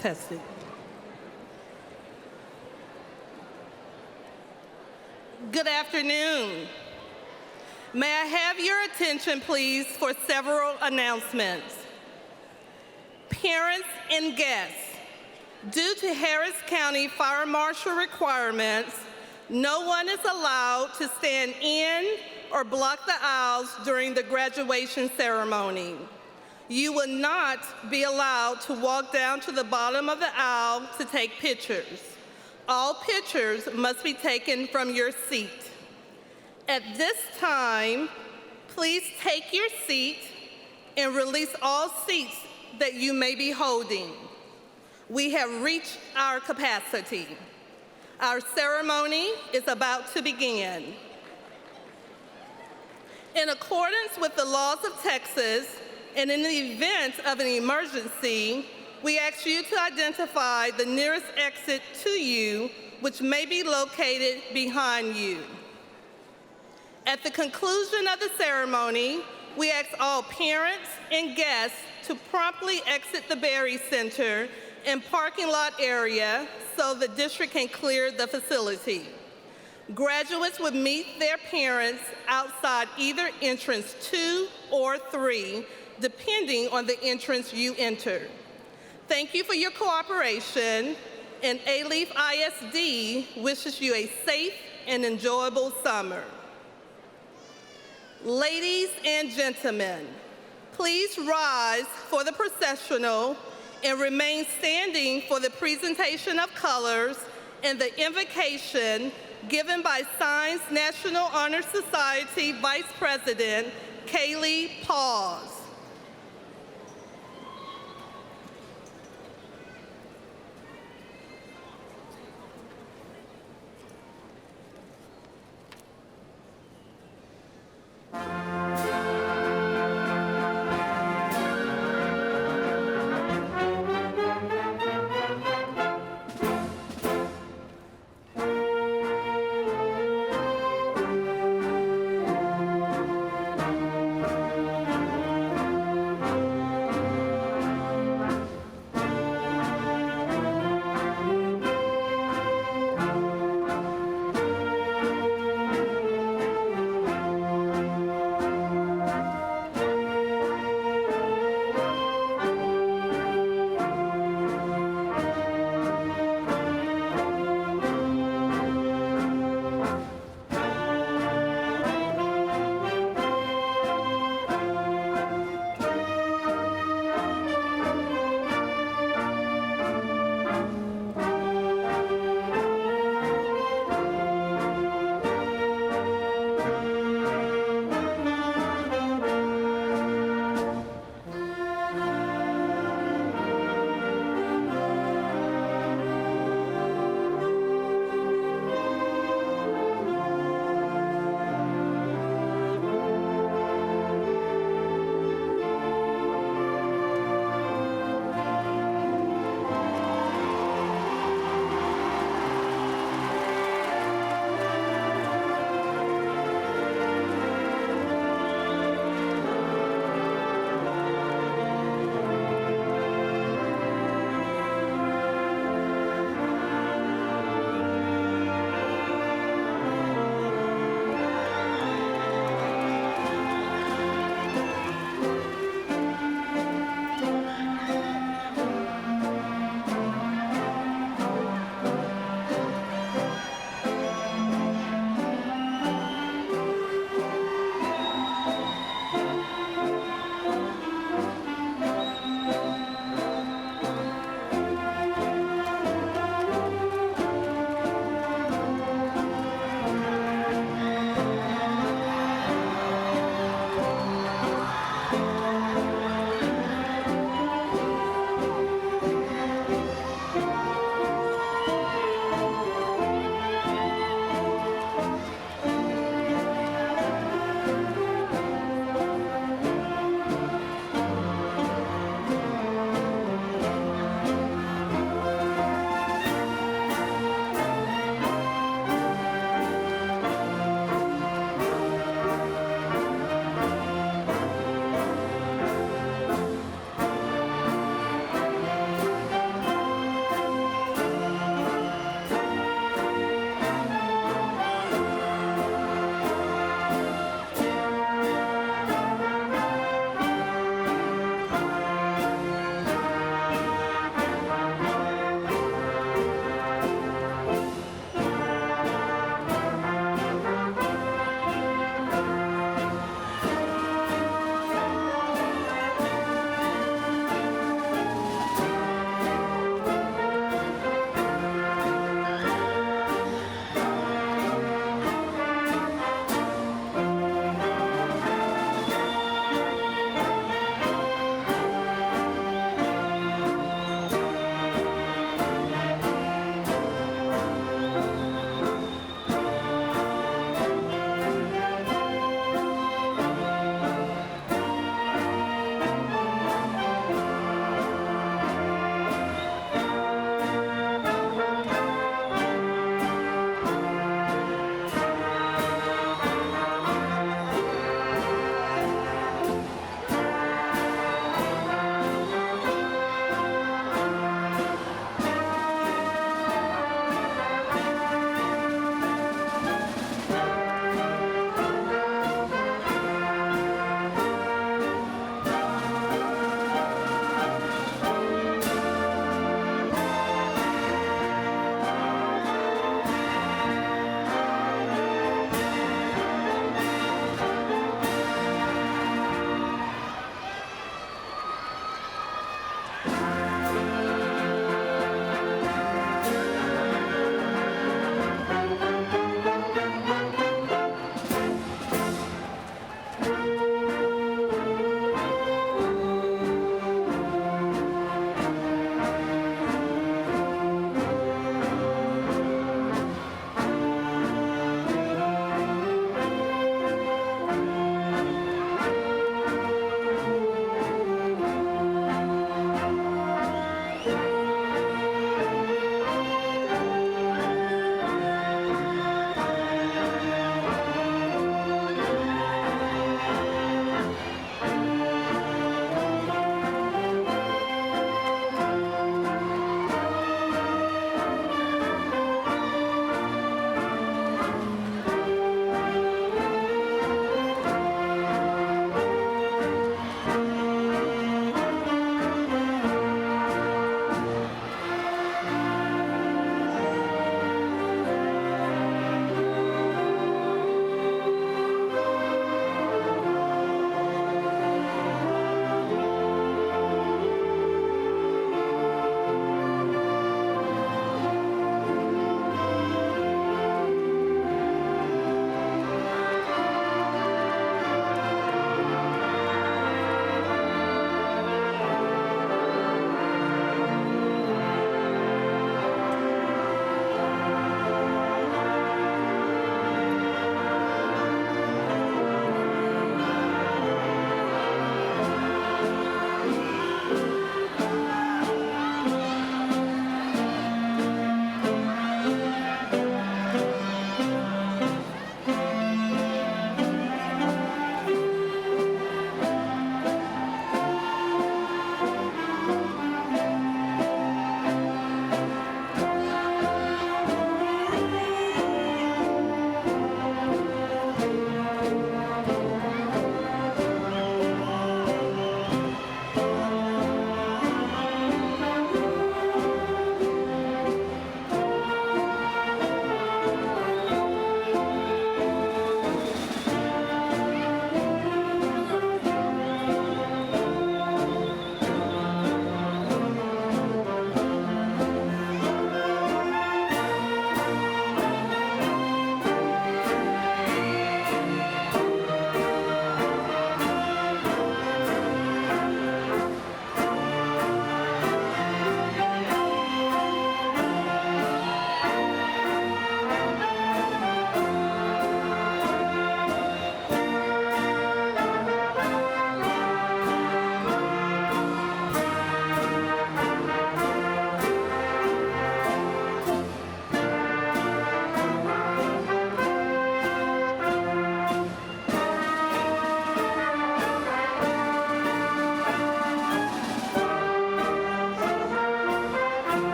Testing. Good afternoon. May I have your attention, please, for several announcements. Parents and guests, due to Harris County Fire Marshal requirements, no one is allowed to stand in or block the aisles during the graduation ceremony. You will not be allowed to walk down to the bottom of the aisle to take pictures. All pictures must be taken from your seat. At this time, please take your seat and release all seats that you may be holding. We have reached our capacity. Our ceremony is about to begin. In accordance with the laws of Texas, and in the event of an emergency, we ask you to identify the nearest exit to you, which may be located behind you. At the conclusion of the ceremony, we ask all parents and guests to promptly exit the Berry Center and parking lot area so the district can clear the facility. Graduates would meet their parents outside either entrance 2 or 3, depending on the entrance you enter. Thank you for your cooperation, and Alief ISD wishes you a safe and enjoyable summer. Ladies and gentlemen, please rise for the processional and remain standing for the presentation of colors and the invocation given by Science National Honor Society Vice President Kaylee Pause.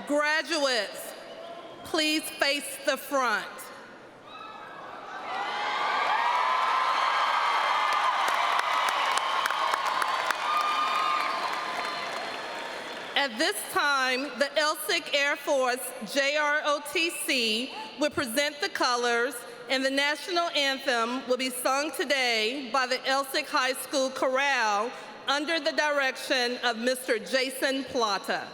Graduates, please face the front. At this time, the Elsik Air Force JROTC will present the colors, and the national anthem will be sung today by the Elsik High School Chorale under the direction of Mr. Jason Plata.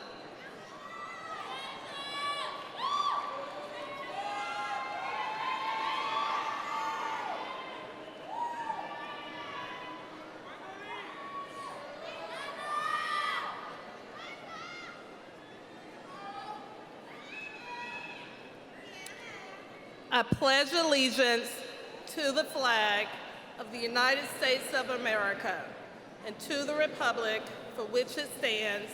I pledge allegiance to the flag of the United States of America and to the republic for which it stands,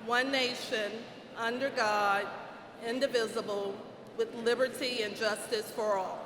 one nation, under God, indivisible, with liberty and justice for all.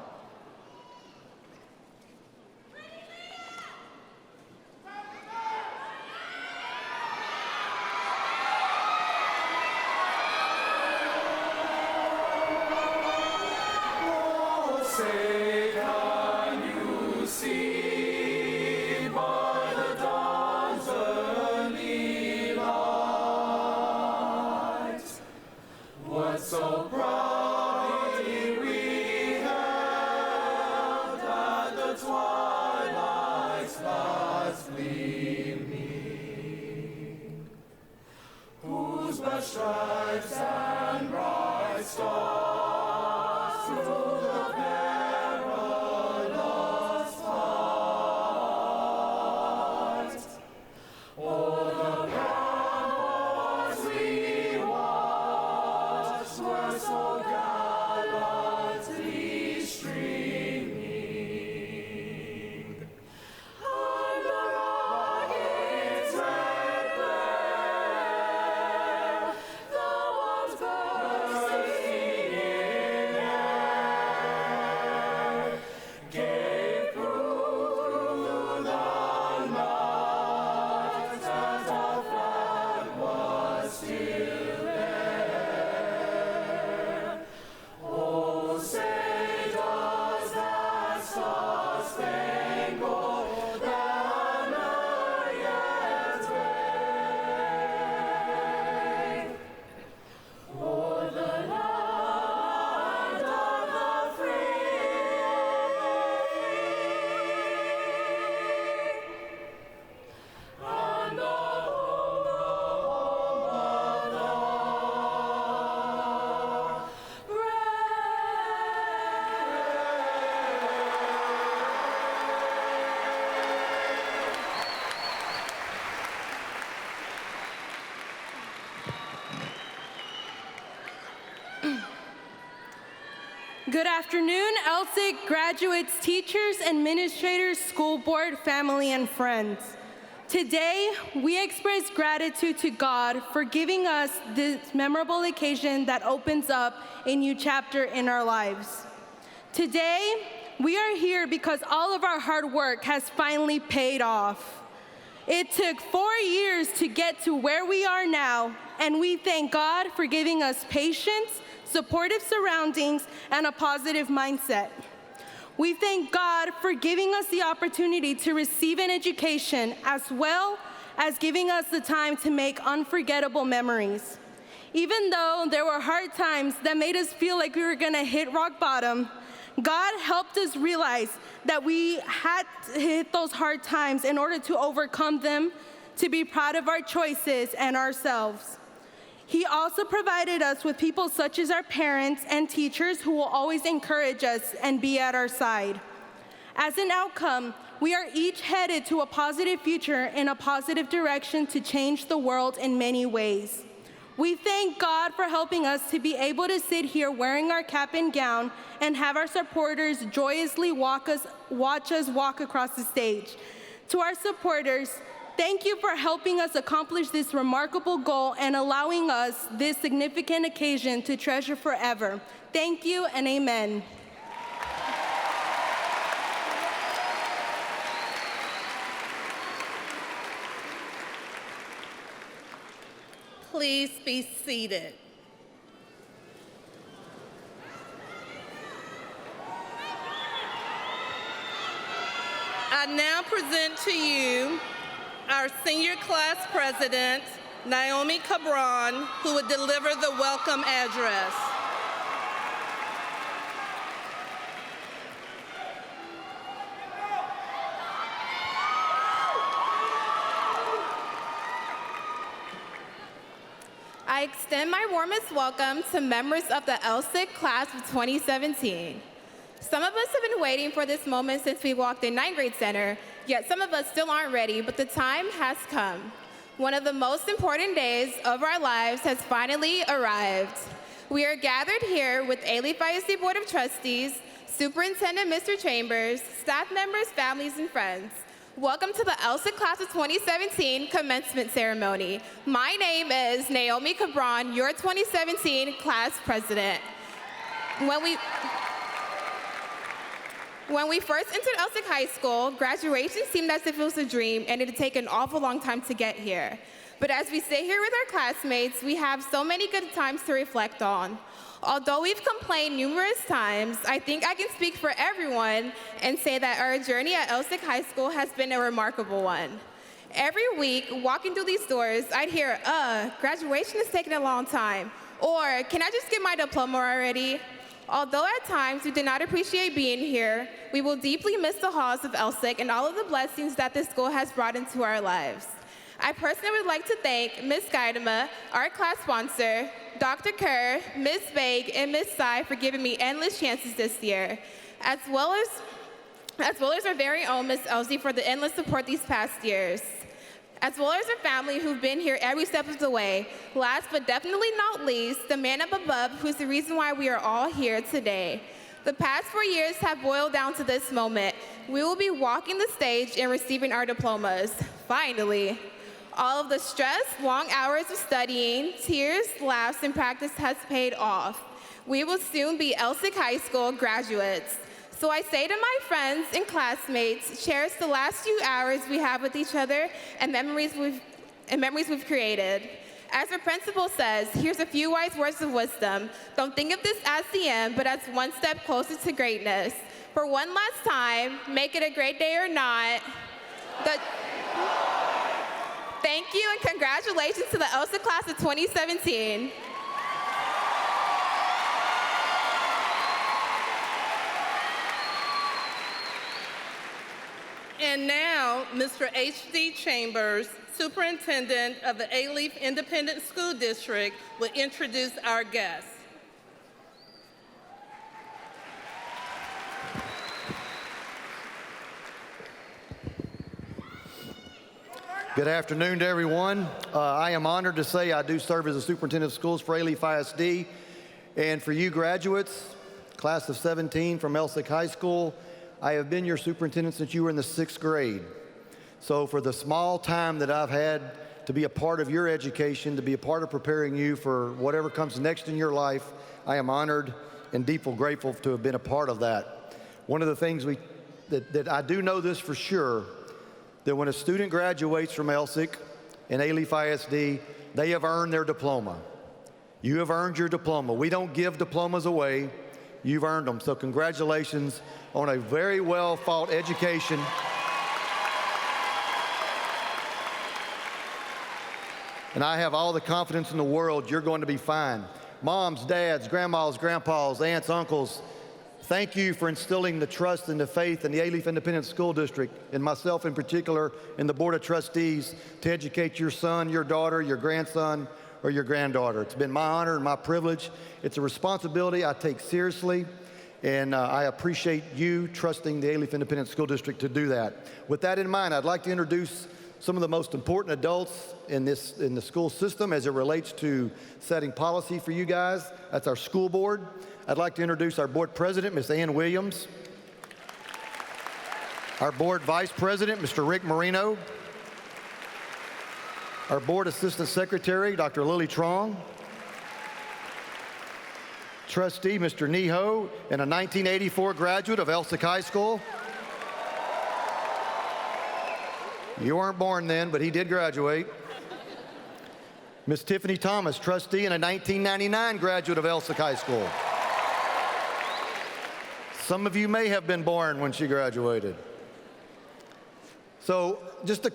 Stripes and bright stars through the perilous fight. O'er the ramparts we watched were so gallantly streaming, and the rockets red glare, the ones bursting in air, gave proof through the night that our flag was still there. Oh, say does that star-spangled banner yet wave o'er the land of the free, and the home of the Good afternoon, Elsik graduates, teachers, administrators, school board, family, and friends. Today, we express gratitude to God for giving us this memorable occasion that opens up a new chapter in our lives. Today, we are here because all of our hard work has finally paid off. It took 4 years to get to where we are now, and we thank God for giving us patience, supportive surroundings, and a positive mindset. We thank God for giving us the opportunity to receive an education, as well as giving us the time to make unforgettable memories. Even though there were hard times that made us feel like we were gonna hit rock bottom, God helped us realize that we had to hit those hard times in order to overcome them, to be proud of our choices and ourselves. He also provided us with people such as our parents and teachers who will always encourage us and be at our side. As an outcome, we are each headed to a positive future in a positive direction to change the world in many ways. We thank God for helping us to be able to sit here wearing our cap and gown and have our supporters joyously watch us walk across the stage. To our supporters, thank you for helping us accomplish this remarkable goal and allowing us this significant occasion to treasure forever. Thank you and amen. Please be seated. I now present to you our senior class president, Naomi Cabron, who will deliver the welcome address. I extend my warmest welcome to members of the Elsik class of 2017. Some of us have been waiting for this moment since we walked in 9th grade center, yet some of us still aren't ready, but the time has come. One of the most important days of our lives has finally arrived. We are gathered here with Alief ISD Board of Trustees, Superintendent Mr. Chambers, staff members, families, and friends. Welcome to the Elsik Class of 2017 commencement ceremony. My name is Naomi Cabron, your 2017 class president. When we first entered Elsik High School, graduation seemed as if it was a dream and it had taken an awful long time to get here. But as we sit here with our classmates, we have so many good times to reflect on. Although we've complained numerous times, I think I can speak for everyone and say that our journey at Elsik High School has been a remarkable one. Every week, walking through these doors, I'd hear, graduation is taking a long time, or can I just get my diploma already? Although at times we did not appreciate being here, we will deeply miss the halls of Elsik and all of the blessings that this school has brought into our lives. I personally would like to thank Ms. Gaidama, our class sponsor, Dr. Kerr, Ms. Baig, and Ms. Tsai for giving me endless chances this year, as well as our very own Ms. Elsik for the endless support these past years, as well as our family who've been here every step of the way. Last but definitely not least, the man up above, who's the reason why we are all here today. The past 4 years have boiled down to this moment. We will be walking the stage and receiving our diplomas, finally. All of the stress, long hours of studying, tears, laughs, and practice has paid off. We will soon be Elsik High School graduates. So I say to my friends and classmates, cherish the last few hours we have with each other and memories we've created. As our principal says, here's a few wise words of wisdom. Don't think of this as the end, but as one step closer to greatness. For one last time, make it a great day or not. Thank you and congratulations to the Elsik class of 2017. And now, Mr. H.D. Chambers, Superintendent of the Alief Independent School District, will introduce our guests. Good afternoon to everyone. I am honored to say I do serve as a superintendent of schools for Alief ISD. And for you graduates, class of 17 from Elsik High School, I have been your superintendent since you were in the 6th grade. So for the small time that I've had to be a part of your education, to be a part of preparing you for whatever comes next in your life, I am honored and deeply grateful to have been a part of that. One of the things that I do know this for sure, that when a student graduates from Elsik and Alief ISD, they have earned their diploma. You have earned your diploma. We don't give diplomas away. You've earned them. So congratulations on a very well-fought education. And I have all the confidence in the world you're going to be fine. Moms, dads, grandmas, grandpas, aunts, uncles, thank you for instilling the trust and the faith in the Alief Independent School District, and myself in particular, and the Board of Trustees, to educate your son, your daughter, your grandson, or your granddaughter. It's been my honor and my privilege. It's a responsibility I take seriously, and I appreciate you trusting the Alief Independent School District to do that. With that in mind, I'd like to introduce some of the most important adults in the school system as it relates to setting policy for you guys. That's our school board. I'd like to introduce our board president, Ms. Ann Williams. Our board vice president, Mr. Rick Marino. Our board assistant secretary, Dr. Lily Trong. Trustee, Mr. Niho, and a 1984 graduate of Elsik High School. You weren't born then, but he did graduate. Ms. Tiffany Thomas, trustee and a 1999 graduate of Elsik High School. Some of you may have been born when she graduated. So just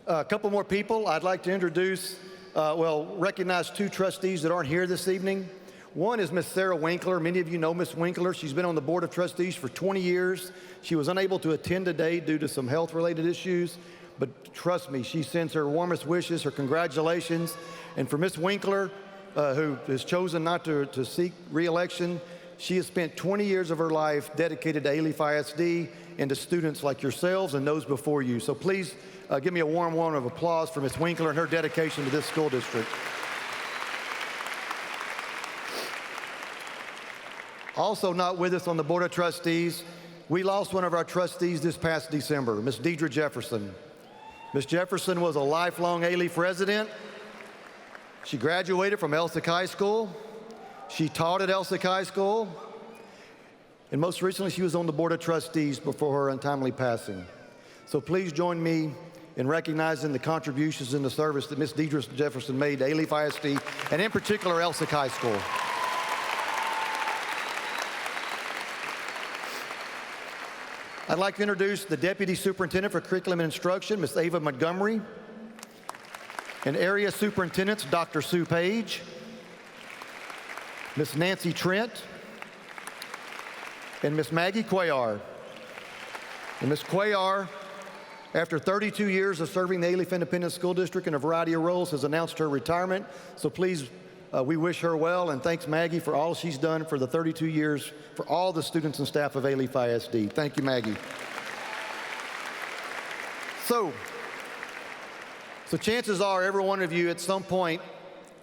a couple more people. I'd like to introduce, recognize two trustees that aren't here this evening. One is Miss Sarah Winkler. Many of you know Miss Winkler. She's been on the Board of Trustees for 20 years. She was unable to attend today due to some health-related issues, but trust me, she sends her warmest wishes, her congratulations. And for Miss Winkler, who has chosen not to seek re-election, she has spent 20 years of her life dedicated to Alief ISD and to students like yourselves and those before you. So please give me a warm round of applause for Ms. Winkler and her dedication to this school district. Also not with us on the Board of Trustees, we lost one of our trustees this past December, Ms. Deidre Jefferson. Ms. Jefferson was a lifelong Alief resident. She graduated from Elsik High School. She taught at Elsik High School. And most recently, she was on the Board of Trustees before her untimely passing. So please join me in recognizing the contributions and the service that Ms. Deidre Jefferson made to Alief ISD, and in particular, Elsik High School. I'd like to introduce the Deputy Superintendent for Curriculum and Instruction, Ms. Ava Montgomery, and Area Superintendents, Dr. Sue Page, Ms. Nancy Trent, and Ms. Maggie Cuellar. And Ms. Cuellar, after 32 years of serving the Alief Independent School District in a variety of roles, has announced her retirement. So please, we wish her well, and thanks Maggie for all she's done for the 32 years for all the students and staff of Alief ISD. Thank you, Maggie. So chances are every one of you at some point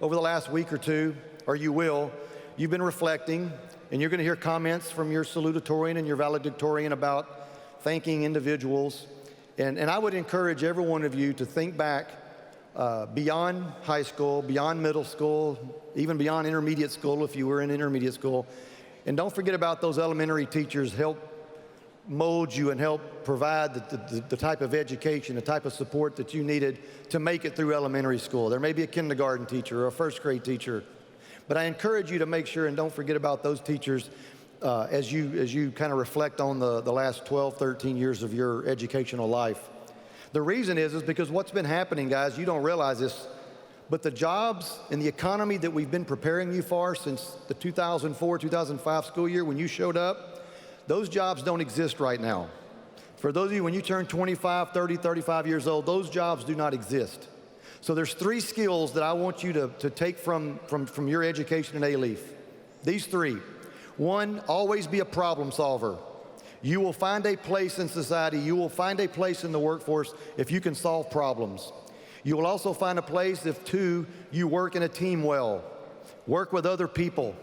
over the last week or two, or you've been reflecting, and you're going to hear comments from your salutatorian and your valedictorian about thanking individuals. And I would encourage every one of you to think back beyond high school, beyond middle school, even beyond intermediate school if you were in intermediate school. And don't forget about those elementary teachers help mold you and help provide the type of education, the type of support that you needed to make it through elementary school. There may be a kindergarten teacher or a first grade teacher, but I encourage you to make sure and don't forget about those teachers as you kind of reflect on the last 12, 13 years of your educational life. The reason is because what's been happening, guys, you don't realize this, but the jobs and the economy that we've been preparing you for since the 2004, 2005 school year when you showed up, those jobs don't exist right now. For those of you, when you turn 25, 30, 35 years old, those jobs do not exist. So there's 3 skills that I want you to take from your education in Alief. These 3. 1, always be a problem solver. You will find a place in society, you will find a place in the workforce if you can solve problems. You will also find a place if 2, you work in a team well, work with other people.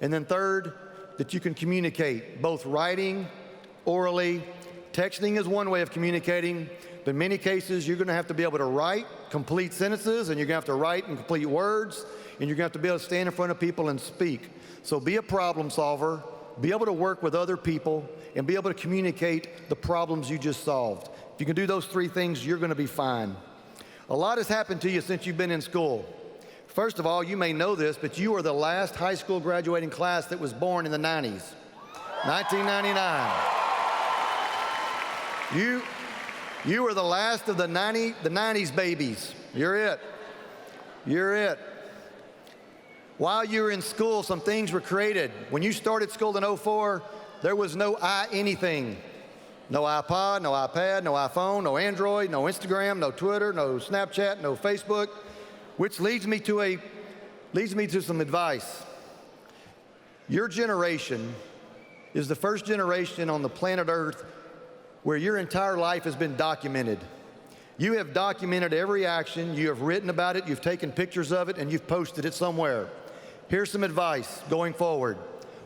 And then 3rd, that you can communicate, both writing, orally. Texting is one way of communicating, but in many cases you're going to have to be able to write complete sentences, and you're going to have to write and complete words, and you're going to have to be able to stand in front of people and speak. So be a problem solver, be able to work with other people, and be able to communicate the problems you just solved. If you can do those 3 things, you're going to be fine. A lot has happened to you since you've been in school. First of all, you may know this, but you are the last high school graduating class that was born in the 90s, 1999. You were the last of the 90s babies. You're it. You're it. While you were in school, some things were created. When you started school in 04, there was no anything. No iPod, no iPad, no iPhone, no Android, no Instagram, no Twitter, no Snapchat, no Facebook, which leads me to some advice. Your generation is the first generation on the planet Earth where your entire life has been documented. You have documented every action, you have written about it, you've taken pictures of it, and you've posted it somewhere. Here's some advice going forward.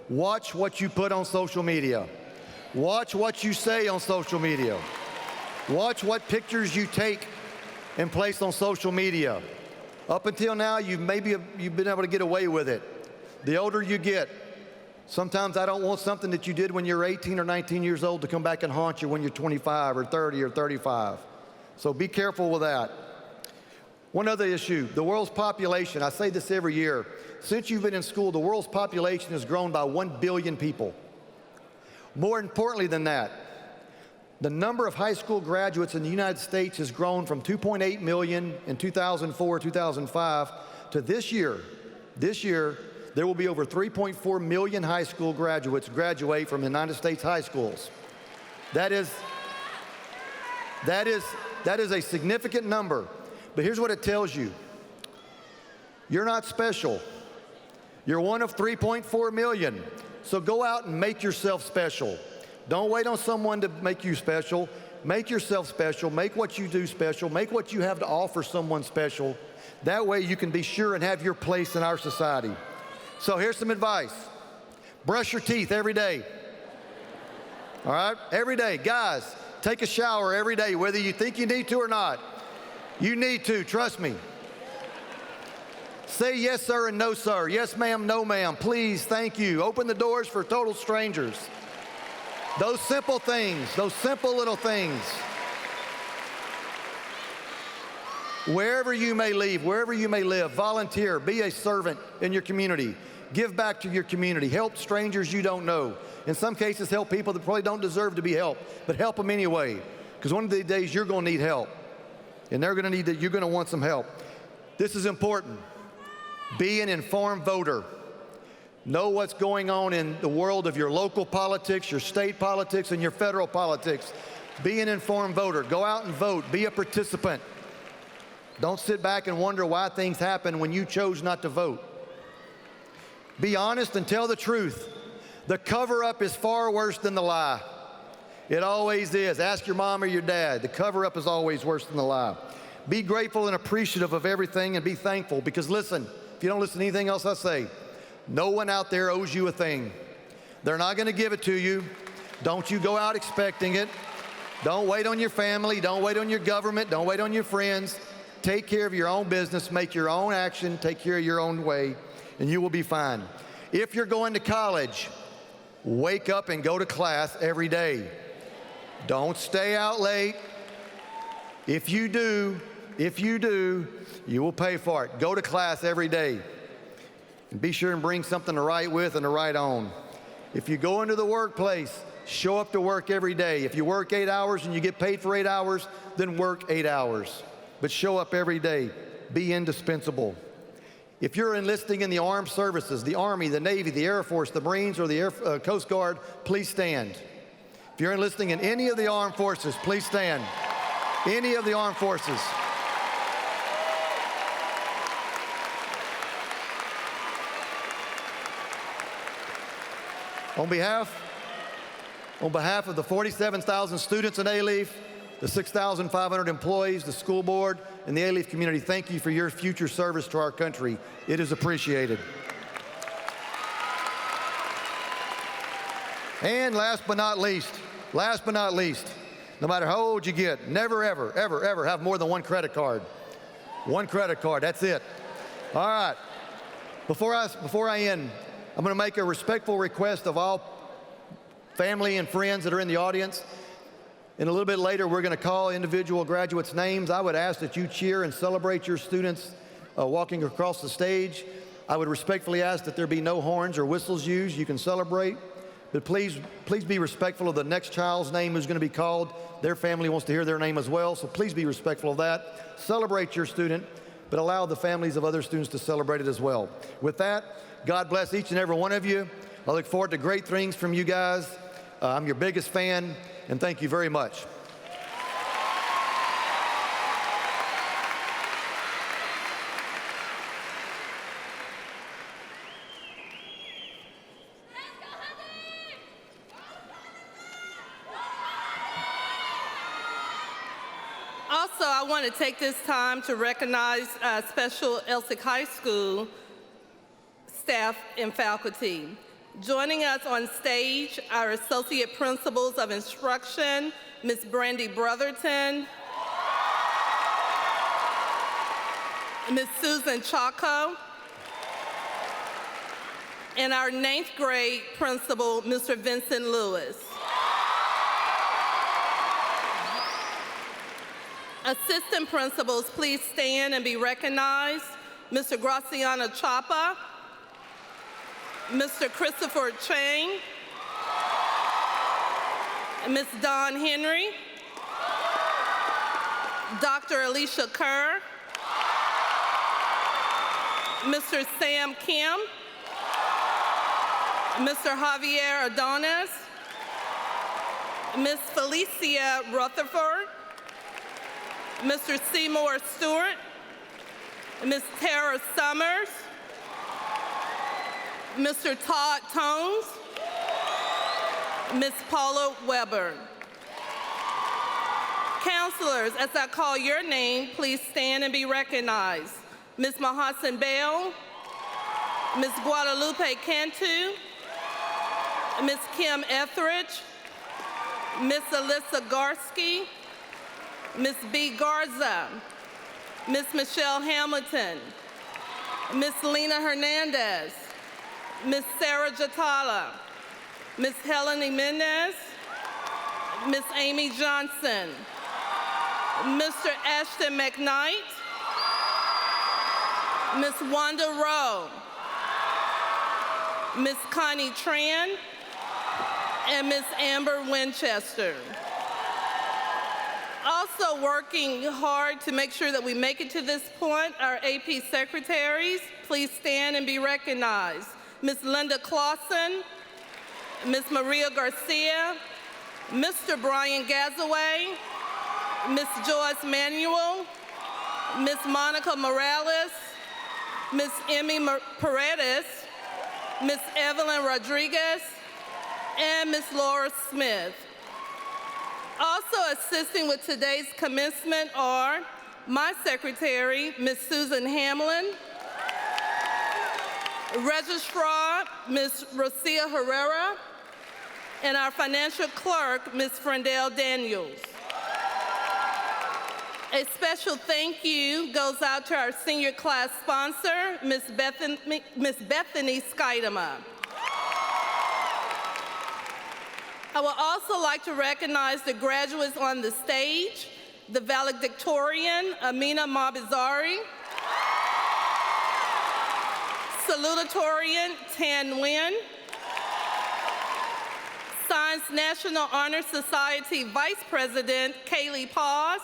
Watch what you put on social media. Watch what you say on social media. Watch what pictures you take and place on social media. Up until now, you've been able to get away with it. The older you get, sometimes I don't want something that you did when you're 18 or 19 years old to come back and haunt you when you're 25 or 30 or 35. So be careful with that. One other issue, the world's population. I say this every year. Since you've been in school, the world's population has grown by 1 billion people. More importantly than that, The number of high school graduates in the United States has grown from 2.8 million in 2004, 2005 to this year, there will be over 3.4 million high school graduates graduate from the United States high schools. That is a significant number. But here's what it tells you. You're not special. You're one of 3.4 million. So go out and make yourself special. Don't wait on someone to make you special. Make yourself special. Make what you do special. Make what you have to offer someone special. That way you can be sure and have your place in our society. So here's some advice. Brush your teeth every day. All right? Every day. Guys, take a shower every day, whether you think you need to or not. You need to, trust me. Say yes, sir, and no, sir. Yes, ma'am, no, ma'am. Please, thank you. Open the doors for total strangers. Those simple things, those simple little things. Wherever you may leave, wherever you may live, volunteer, be a servant in your community. Give back to your community. Help strangers you don't know. In some cases, help people that probably don't deserve to be helped, but help them anyway, because one of these days you're going to need help, and they're going to need that. You're going to want some help. This is important. Be an informed voter. Know what's going on in the world of your local politics, your state politics, and your federal politics. Be an informed voter. Go out and vote. Be a participant. Don't sit back and wonder why things happen when you chose not to vote. Be honest and tell the truth. The cover-up is far worse than the lie. It always is. Ask your mom or your dad. The cover-up is always worse than the lie. Be grateful and appreciative of everything, and be thankful, because listen, if you don't listen to anything else I say, no one out there owes you a thing. They're not going to give it to you. Don't you go out expecting it. Don't wait on your family. Don't wait on your government. Don't wait on your friends. Take care of your own business. Make your own action. Take care of your own way, and you will be fine. If you're going to college, wake up and go to class every day. Don't stay out late. If you do, you will pay for it. Go to class every day. And be sure and bring something to write with and to write on. If you go into the workplace, show up to work every day. If you work 8 hours and you get paid for 8 hours, then work 8 hours. But show up every day. Be indispensable. If you're enlisting in the armed services, the Army, the Navy, the Air Force, the Marines, or the Coast Guard, please stand. If you're enlisting in any of the armed forces, please stand. Any of the armed forces. On behalf of the 47,000 students in Alief, the 6,500 employees, the school board, and the Alief community, thank you for your future service to our country. It is appreciated. And last but not least, no matter how old you get, never, ever, ever, ever have more than one credit card. One credit card, that's it. All right, before I end, I'm going to make a respectful request of all family and friends that are in the audience. And a little bit later, we're going to call individual graduates' names. I would ask that you cheer and celebrate your students walking across the stage. I would respectfully ask that there be no horns or whistles used. You can celebrate, but please be respectful of the next child's name who's going to be called. Their family wants to hear their name as well, so please be respectful of that. Celebrate your student, but allow the families of other students to celebrate it as well. With that, God bless each and every one of you. I look forward to great things from you guys. I'm your biggest fan, and thank you very much. Also, I want to take this time to recognize special Elsik High School staff and faculty. Joining us on stage, our Associate Principals of Instruction, Ms. Brandy Brotherton, Ms. Susan Chaco, and our 9th grade principal, Mr. Vincent Lewis. Assistant principals, please stand and be recognized. Mr. Graciano Chapa, Mr. Christopher Chang, Ms. Dawn Henry, Dr. Alicia Kerr, Mr. Sam Kim, Mr. Javier Adonis, Ms. Felicia Rutherford, Mr. Seymour Stewart, Ms. Tara Summers, Mr. Todd Tones, Ms. Paula Weber. Counselors, as I call your name, please stand and be recognized. Ms. Mahassan Bell, Ms. Guadalupe Cantu, Ms. Kim Etheridge, Ms. Alyssa Garsky, Ms. B. Garza, Ms. Michelle Hamilton, Ms. Lena Hernandez, Ms. Sarah Jatala, Ms. Helene Mendez, Ms. Amy Johnson, Mr. Ashton McKnight, Ms. Wanda Rowe, Ms. Connie Tran, and Ms. Amber Winchester. Also working hard to make sure that we make it to this point, our AP secretaries, please stand and be recognized. Ms. Linda Clausen, Ms. Maria Garcia, Mr. Brian Gazaway, Ms. Joyce Manuel, Ms. Monica Morales, Ms. Emmy Paredes, Ms. Evelyn Rodriguez, and Ms. Laura Smith. Also assisting with today's commencement are my secretary, Ms. Susan Hamlin, Registrar, Ms. Rosia Herrera, and our financial clerk, Ms. Frendell Daniels. A special thank you goes out to our senior class sponsor, Ms. Bethany Skidema. I would also like to recognize the graduates on the stage, the valedictorian, Amina Mabizari, salutatorian, Tan Nguyen, Science National Honor Society Vice President, Kaylee Paz,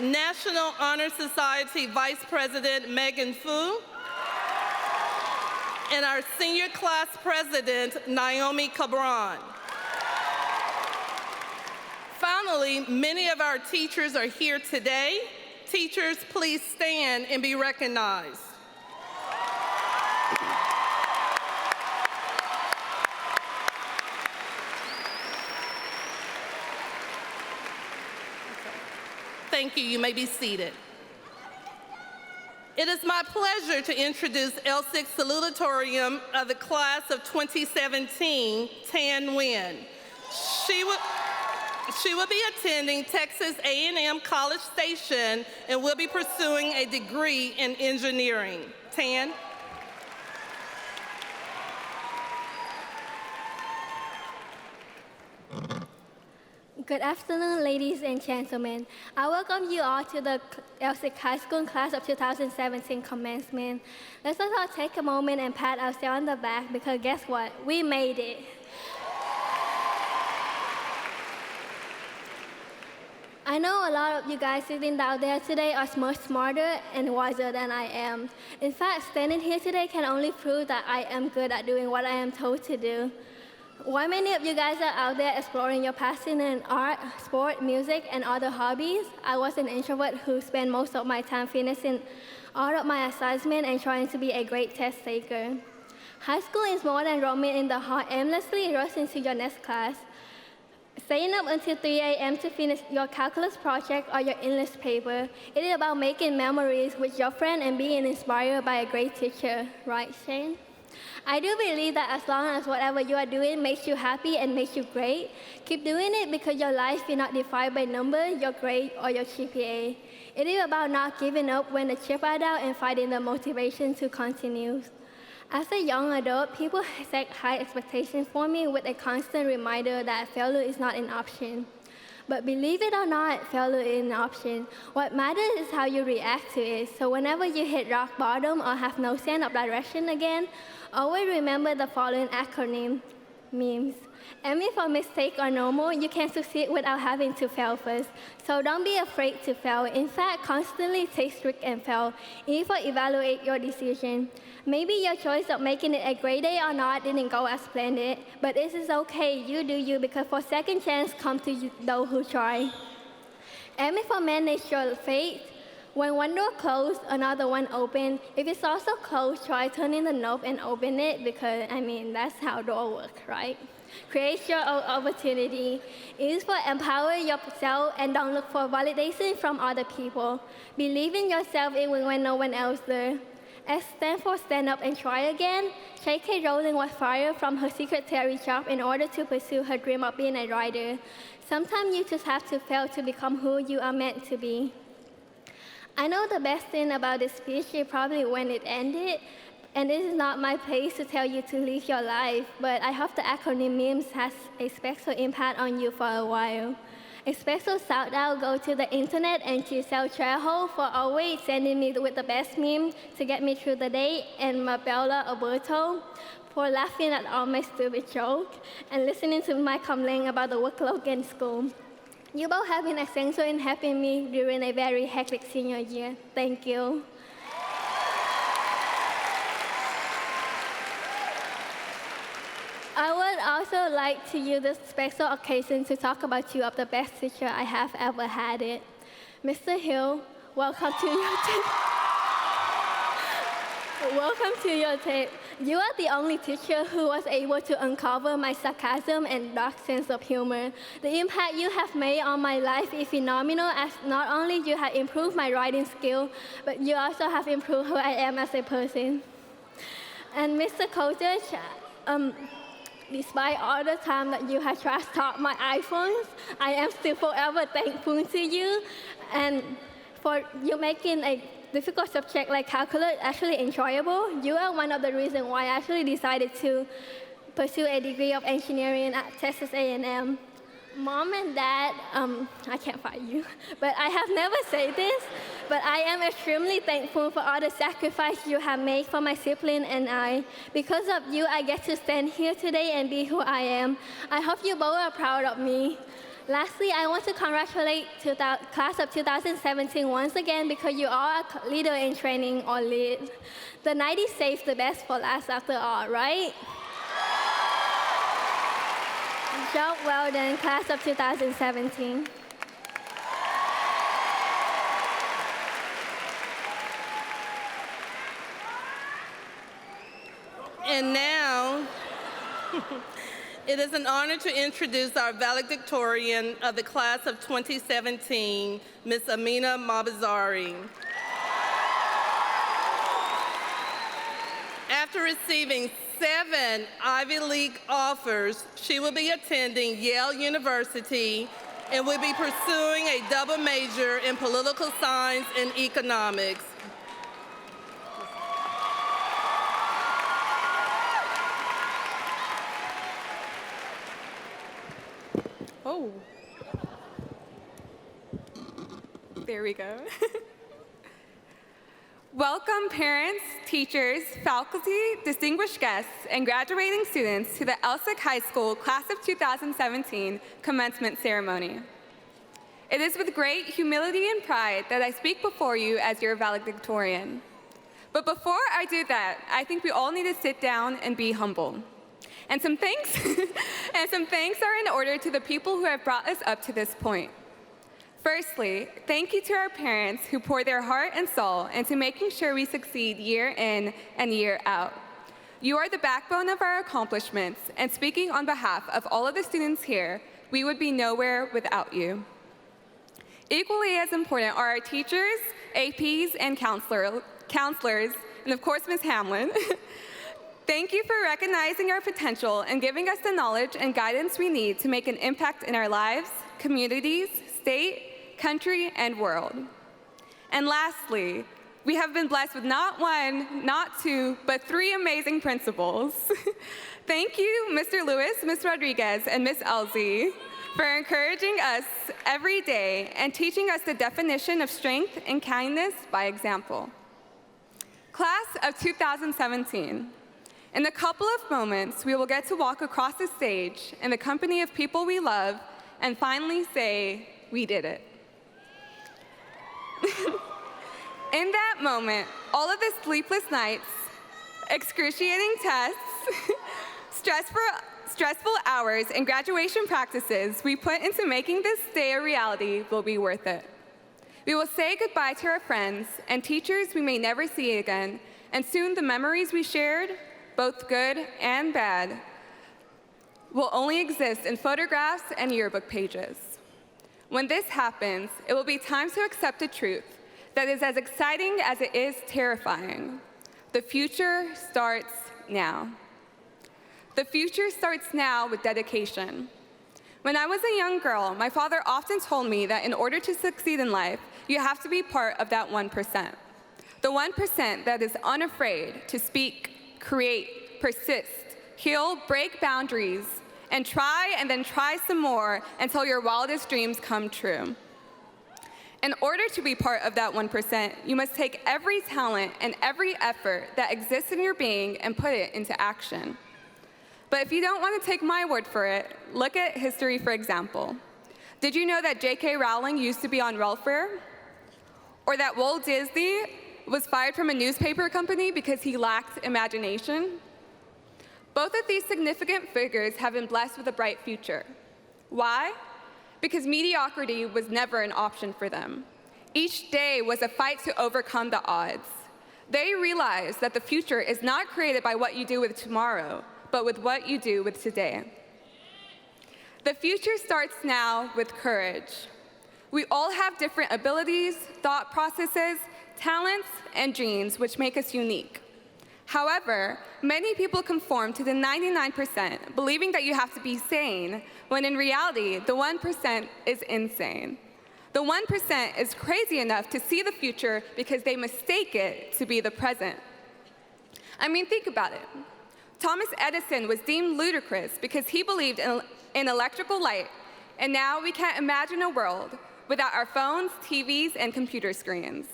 National Honor Society Vice President, Megan Fu, and our senior class president, Naomi Cabran. Finally, many of our teachers are here today. Teachers, please stand and be recognized. Thank you. You may be seated. It is my pleasure to introduce Elsik salutatorium of the class of 2017, Tan Nguyen. She will be attending Texas A&M College Station and will be pursuing a degree in engineering. Tan? Good afternoon, ladies and gentlemen. I welcome you all to the Elsik High School class of 2017 commencement. Let's all take a moment and pat ourselves on the back because guess what? We made it. I know a lot of you guys sitting down there today are much smarter and wiser than I am. In fact, standing here today can only prove that I am good at doing what I am told to do. While many of you guys are out there exploring your passion in art, sport, music, and other hobbies, I was an introvert who spent most of my time finishing all of my assignments and trying to be a great test taker. High school is more than roaming in the hall aimlessly rushing to your next class. Staying up until 3 a.m. to finish your calculus project or your English paper, it is about making memories with your friend and being inspired by a great teacher, right, Shane? I do believe that as long as whatever you are doing makes you happy and makes you great, keep doing it because your life is not defined by numbers, your grade, or your GPA. It is about not giving up when the chips are down and finding the motivation to continue. As a young adult, people set high expectations for me with a constant reminder that failure is not an option. But believe it or not, failure is an option. What matters is how you react to it. So whenever you hit rock bottom or have no sense of direction again, always remember the following acronym: memes. And if a mistake are normal, you can succeed without having to fail first. So don't be afraid to fail. In fact, constantly take strict and fail. Even evaluate your decision. Maybe your choice of making it a great day or not didn't go as planned, but it is okay. You do you, because for second chance come to you, those who try. Aim for manage your fate. When one door closed, another one open. If it's also closed, try turning the knob and open it, because that's how door work, right? Create your own opportunity. Use for empower yourself and don't look for validation from other people. Believe in yourself even when no one else does. S stand for stand up and try again. J.K. Rowling was fired from her secretary job in order to pursue her dream of being a writer. Sometimes you just have to fail to become who you are meant to be. I know the best thing about this speech is probably when it ended, and this is not my place to tell you to live your life, but I hope the acronym memes has a special impact on you for a while. A special shout out go to the internet and Giselle Trejo for always sending me with the best meme to get me through the day, and Mabella Alberto for laughing at all my stupid jokes and listening to my complaint about the workload in school. You both have been essential in helping me during a very hectic senior year. Thank you. I would also like to use this special occasion to talk about you of the best teacher I have ever had it. Mr. Hill, welcome to your tape. Welcome to your tape. You are the only teacher who was able to uncover my sarcasm and dark sense of humor. The impact you have made on my life is phenomenal, as not only you have improved my writing skill, but you also have improved who I am as a person. And Mr. Kojic, despite all the time that you have trash talked my iPhones, I am still forever thankful to you, and for you making a difficult subject like calculus actually enjoyable. You are one of the reasons why I actually decided to pursue a degree of engineering at Texas A&M. Mom and Dad, I can't fight you, but I have never said this, but I am extremely thankful for all the sacrifice you have made for my sibling and I. Because of you, I get to stand here today and be who I am. I hope you both are proud of me. Lastly, I want to congratulate class of 2017 once again, because you are a leader in training or lead. The 90s saves the best for last after all, right? Job well done, class of 2017. And now, it is an honor to introduce our valedictorian of the class of 2017, Ms. Amina Mabazari. After receiving 7 Ivy League offers, she will be attending Yale University and will be pursuing a double major in political science and economics. Oh. There we go. Welcome parents, teachers, faculty, distinguished guests, and graduating students to the Elsik High School Class of 2017 commencement ceremony. It is with great humility and pride that I speak before you as your valedictorian. But before I do that, I think we all need to sit down and be humble. And some thanks are in order to the people who have brought us up to this point. Firstly, thank you to our parents who pour their heart and soul into making sure we succeed year in and year out. You are the backbone of our accomplishments, and speaking on behalf of all of the students here, we would be nowhere without you. Equally as important are our teachers, APs, and counselors, and of course, Ms. Hamlin. Thank you for recognizing our potential and giving us the knowledge and guidance we need to make an impact in our lives, communities, state, country, and world. And lastly, we have been blessed with not 1, not 2, but 3 amazing principals. Thank you, Mr. Lewis, Ms. Rodriguez, and Ms. Elsik, for encouraging us every day and teaching us the definition of strength and kindness by example. Class of 2017, In a couple of moments, we will get to walk across the stage in the company of people we love and finally say, we did it. In that moment, all of the sleepless nights, excruciating tests, stressful hours, and graduation practices we put into making this day a reality will be worth it. We will say goodbye to our friends and teachers we may never see again, and soon the memories we shared, both good and bad, will only exist in photographs and yearbook pages. When this happens, it will be time to accept a truth that is as exciting as it is terrifying. The future starts now. The future starts now with dedication. When I was a young girl, my father often told me that in order to succeed in life, you have to be part of that 1%. The 1% that is unafraid to speak, create, persist, heal, break boundaries, and try and then try some more until your wildest dreams come true. In order to be part of that 1%, you must take every talent and every effort that exists in your being and put it into action. But if you don't want to take my word for it, look at history, for example. Did you know that J.K. Rowling used to be on welfare? Or that Walt Disney was fired from a newspaper company because he lacked imagination? Both of these significant figures have been blessed with a bright future. Why? Because mediocrity was never an option for them. Each day was a fight to overcome the odds. They realized that the future is not created by what you do with tomorrow, but with what you do with today. The future starts now with courage. We all have different abilities, thought processes, talents, and dreams which make us unique. However, many people conform to the 99%, believing that you have to be sane, when in reality, the 1% is insane. The 1% is crazy enough to see the future because they mistake it to be the present. I mean, think about it. Thomas Edison was deemed ludicrous because he believed in electrical light, and now we can't imagine a world without our phones, TVs, and computer screens.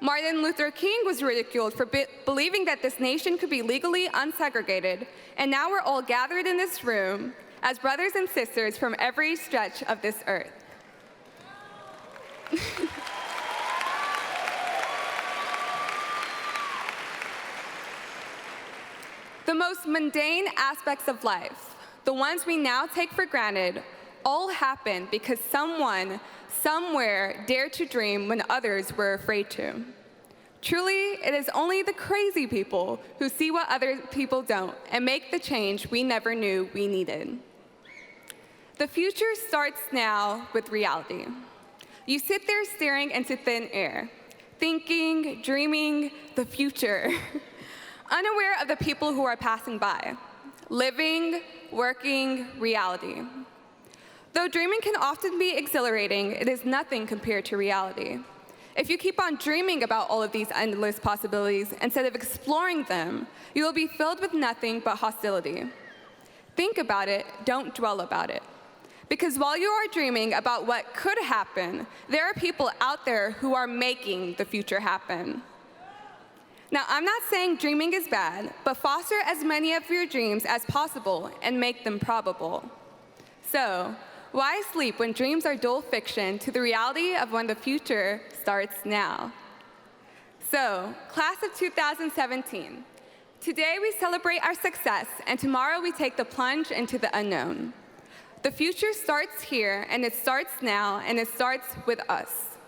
Martin Luther King was ridiculed for believing that this nation could be legally unsegregated, and now we're all gathered in this room as brothers and sisters from every stretch of this earth. The most mundane aspects of life, the ones we now take for granted, all happen because someone, somewhere, dared to dream when others were afraid to. Truly, it is only the crazy people who see what other people don't and make the change we never knew we needed. The future starts now with reality. You sit there staring into thin air, thinking, dreaming the future, unaware of the people who are passing by, living, working reality. Though dreaming can often be exhilarating, it is nothing compared to reality. If you keep on dreaming about all of these endless possibilities instead of exploring them, you will be filled with nothing but hostility. Think about it, don't dwell about it. Because while you are dreaming about what could happen, there are people out there who are making the future happen. Now, I'm not saying dreaming is bad, but foster as many of your dreams as possible and make them probable. So, why sleep when dreams are dull fiction to the reality of when the future starts now? So, class of 2017, today we celebrate our success, and tomorrow we take the plunge into the unknown. The future starts here, and it starts now, and it starts with us.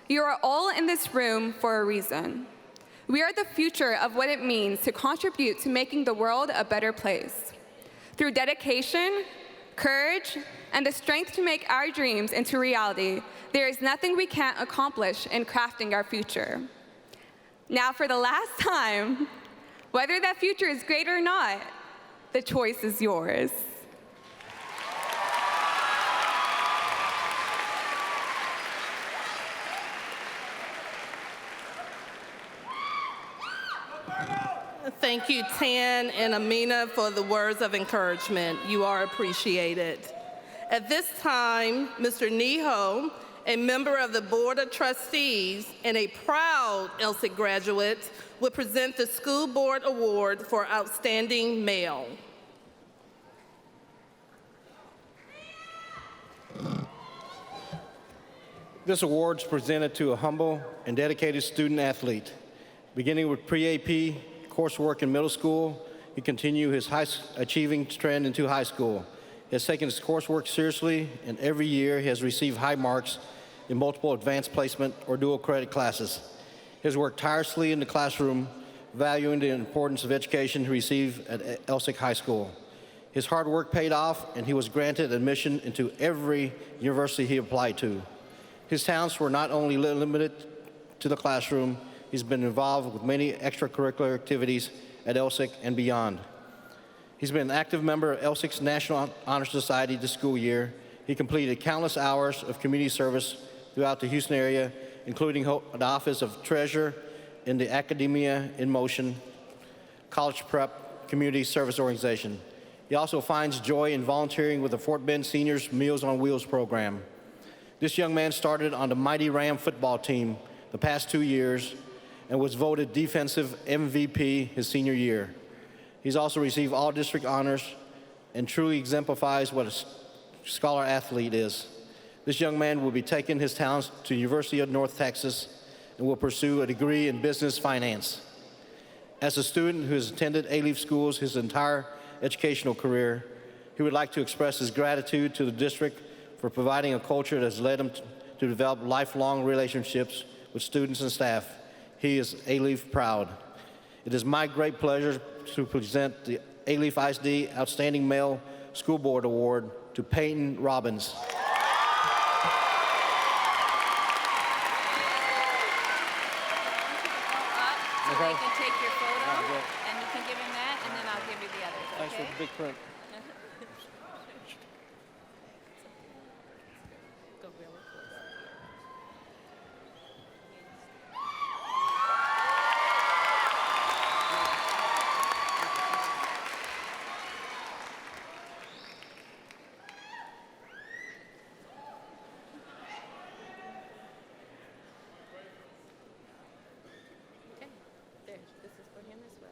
You are all in this room for a reason. We are the future of what it means to contribute to making the world a better place. Through dedication, courage, and the strength to make our dreams into reality, there is nothing we can't accomplish in crafting our future. Now, for the last time, whether that future is great or not, the choice is yours. Thank you, Tan and Amina, for the words of encouragement. You are appreciated. At this time, Mr. Niho a member of the Board of Trustees, and a proud Elsik graduate, will present the School Board Award for Outstanding Male. This award is presented to a humble and dedicated student athlete. Beginning with pre-AP coursework in middle school, he continued his achieving trend into high school. He has taken his coursework seriously, and every year he has received high marks in multiple advanced placement or dual credit classes. He has worked tirelessly in the classroom, valuing the importance of education he received at Elsik High School. His hard work paid off, and he was granted admission into every university he applied to. His talents were not only limited to the classroom, he's been involved with many extracurricular activities at Elsik and beyond. He's been an active member of Elsik's National Honor Society this school year. He completed countless hours of community service throughout the Houston area, including the Office of Treasurer in the Academia in Motion College Prep Community Service Organization. He also finds joy in volunteering with the Fort Bend Seniors Meals on Wheels program. This young man started on the Mighty Ram football team the past 2 years and was voted defensive MVP his senior year. He's also received all district honors and truly exemplifies what a scholar athlete is. This young man will be taking his talents to the University of North Texas and will pursue a degree in business finance. As a student who has attended Alief schools his entire educational career, he would like to express his gratitude to the district for providing a culture that has led him to develop lifelong relationships with students and staff. He is Alief proud. It is my great pleasure to present the Alief ISD Outstanding Male School Board Award to Peyton Robbins. So they can take your photo, and you can give him that, and then I'll give you the others, okay? Thanks for the big print. This is for him as well.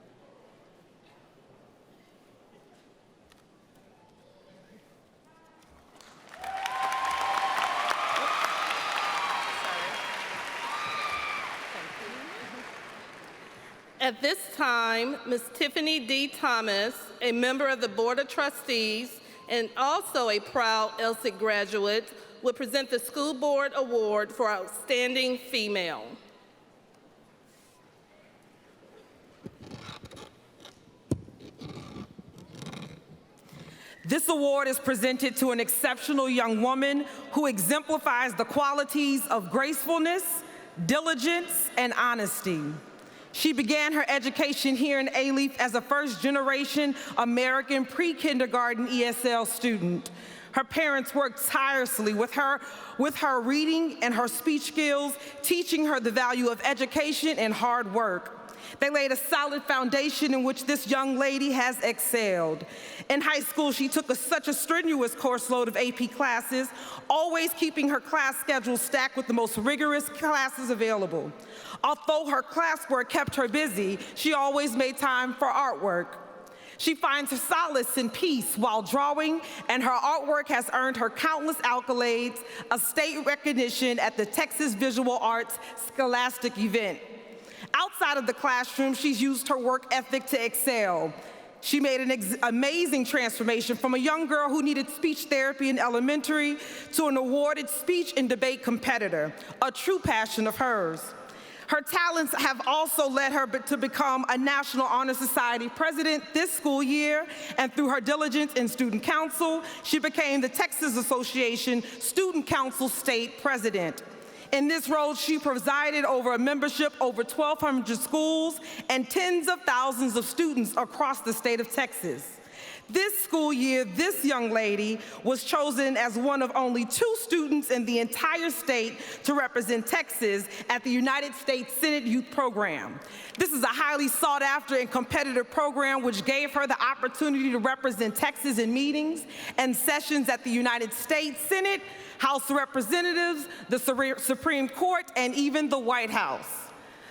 At this time, Ms. Tiffany D. Thomas, a member of the Board of Trustees and also a proud Elsik graduate, will present the School Board Award for Outstanding Female. This award is presented to an exceptional young woman who exemplifies the qualities of gracefulness, diligence, and honesty. She began her education here in Alief as a first-generation American pre-kindergarten ESL student. Her parents worked tirelessly with her reading and her speech skills, teaching her the value of education and hard work. They laid a solid foundation in which this young lady has excelled. In high school, she took such a strenuous course load of AP classes, always keeping her class schedule stacked with the most rigorous classes available. Although her classwork kept her busy, she always made time for artwork. She finds solace and peace while drawing, and her artwork has earned her countless accolades, a state recognition at the Texas Visual Arts Scholastic event. Outside of the classroom, she's used her work ethic to excel. She made an amazing transformation from a young girl who needed speech therapy in elementary to an awarded speech and debate competitor, a true passion of hers. Her talents have also led her to become a National Honor Society president this school year, and through her diligence in student council, she became the Texas Association Student Council state president. In this role, she presided over a membership over 1,200 schools and tens of thousands of students across the state of Texas. This school year, this young lady was chosen as one of only 2 students in the entire state to represent Texas at the United States Senate Youth Program. This is a highly sought after and competitive program which gave her the opportunity to represent Texas in meetings and sessions at the United States Senate, House of Representatives, the Supreme Court, and even the White House.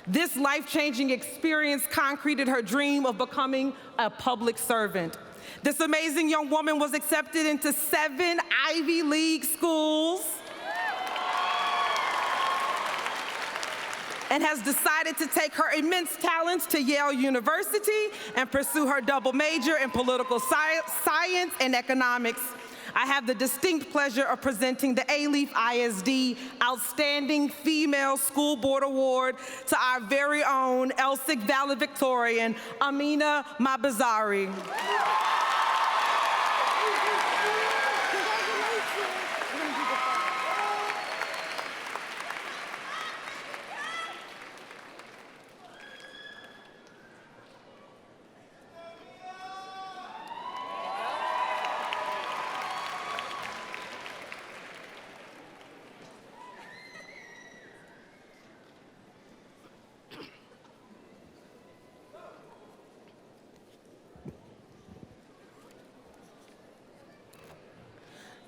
This life-changing experience concreted her dream of becoming a public servant. This amazing young woman was accepted into 7 Ivy League schools and has decided to take her immense talents to Yale University and pursue her double major in political science and economics. I have the distinct pleasure of presenting the Alief ISD Outstanding Female School Board Award to our very own Elsik valedictorian, Amina Mabazari.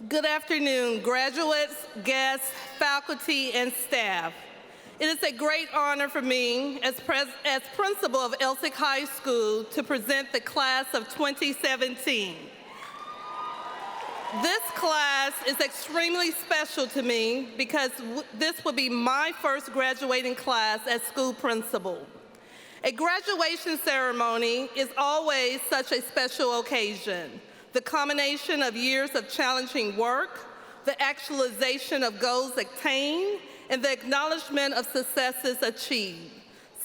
Good afternoon, graduates, guests, faculty, and staff. It is a great honor for me as principal of Elsik High School to present the class of 2017. This class is extremely special to me because this will be my first graduating class as school principal. A graduation ceremony is always such a special occasion. The combination of years of challenging work, the actualization of goals attained, and the acknowledgement of successes achieved.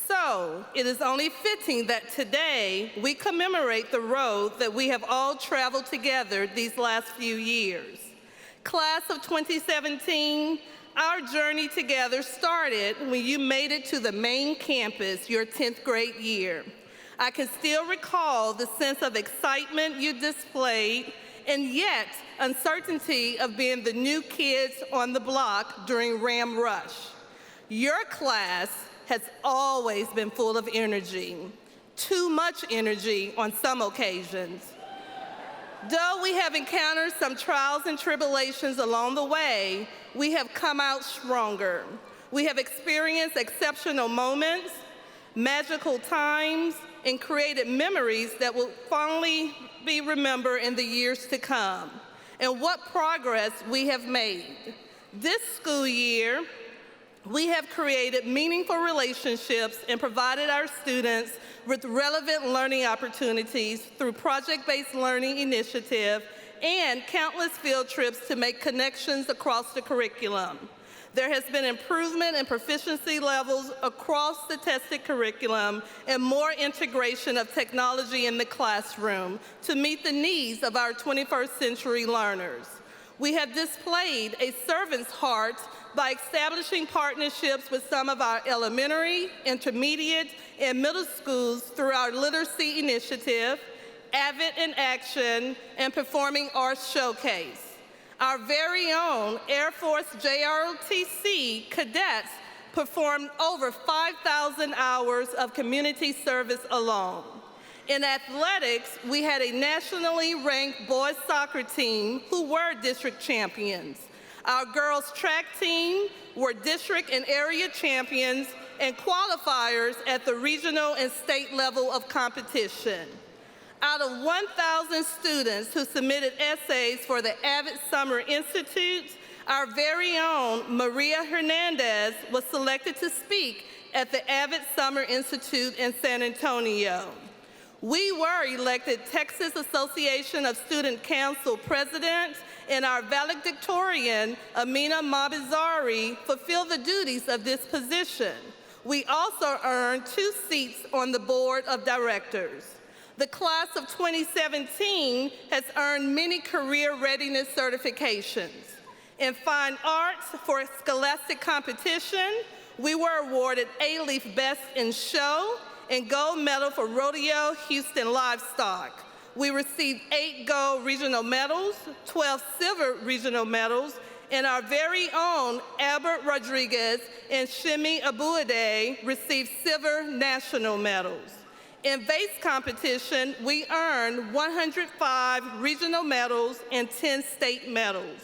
So, it is only fitting that today we commemorate the road that we have all traveled together these last few years. Class of 2017, our journey together started when you made it to the main campus your 10th grade year. I can still recall the sense of excitement you displayed and yet uncertainty of being the new kids on the block during Ram Rush. Your class has always been full of energy, too much energy on some occasions. Though we have encountered some trials and tribulations along the way, we have come out stronger. We have experienced exceptional moments, magical times, and created memories that will fondly be remembered in the years to come. And what progress we have made. This school year, we have created meaningful relationships and provided our students with relevant learning opportunities through project-based learning initiative and countless field trips to make connections across the curriculum. There has been improvement in proficiency levels across the tested curriculum and more integration of technology in the classroom to meet the needs of our 21st century learners. We have displayed a servant's heart by establishing partnerships with some of our elementary, intermediate, and middle schools through our literacy initiative, Avid in Action, and Performing Arts Showcase. Our very own Air Force JROTC cadets performed over 5,000 hours of community service alone. In athletics, we had a nationally ranked boys soccer team who were district champions. Our girls track team were district and area champions and qualifiers at the regional and state level of competition. Out of 1,000 students who submitted essays for the Avid Summer Institute, our very own Maria Hernandez was selected to speak at the Avid Summer Institute in San Antonio. We were elected Texas Association of Student Council President, and our valedictorian, Amina Mabazari, fulfilled the duties of this position. We also earned 2 seats on the board of directors. The class of 2017 has earned many career readiness certifications. In fine arts for scholastic competition, we were awarded Alief Best in Show and gold medal for Rodeo Houston Livestock. We received 8 gold regional medals, 12 silver regional medals, and our very own Albert Rodriguez and Shimi Abuade received silver national medals. In vase competition, we earned 105 regional medals and 10 state medals.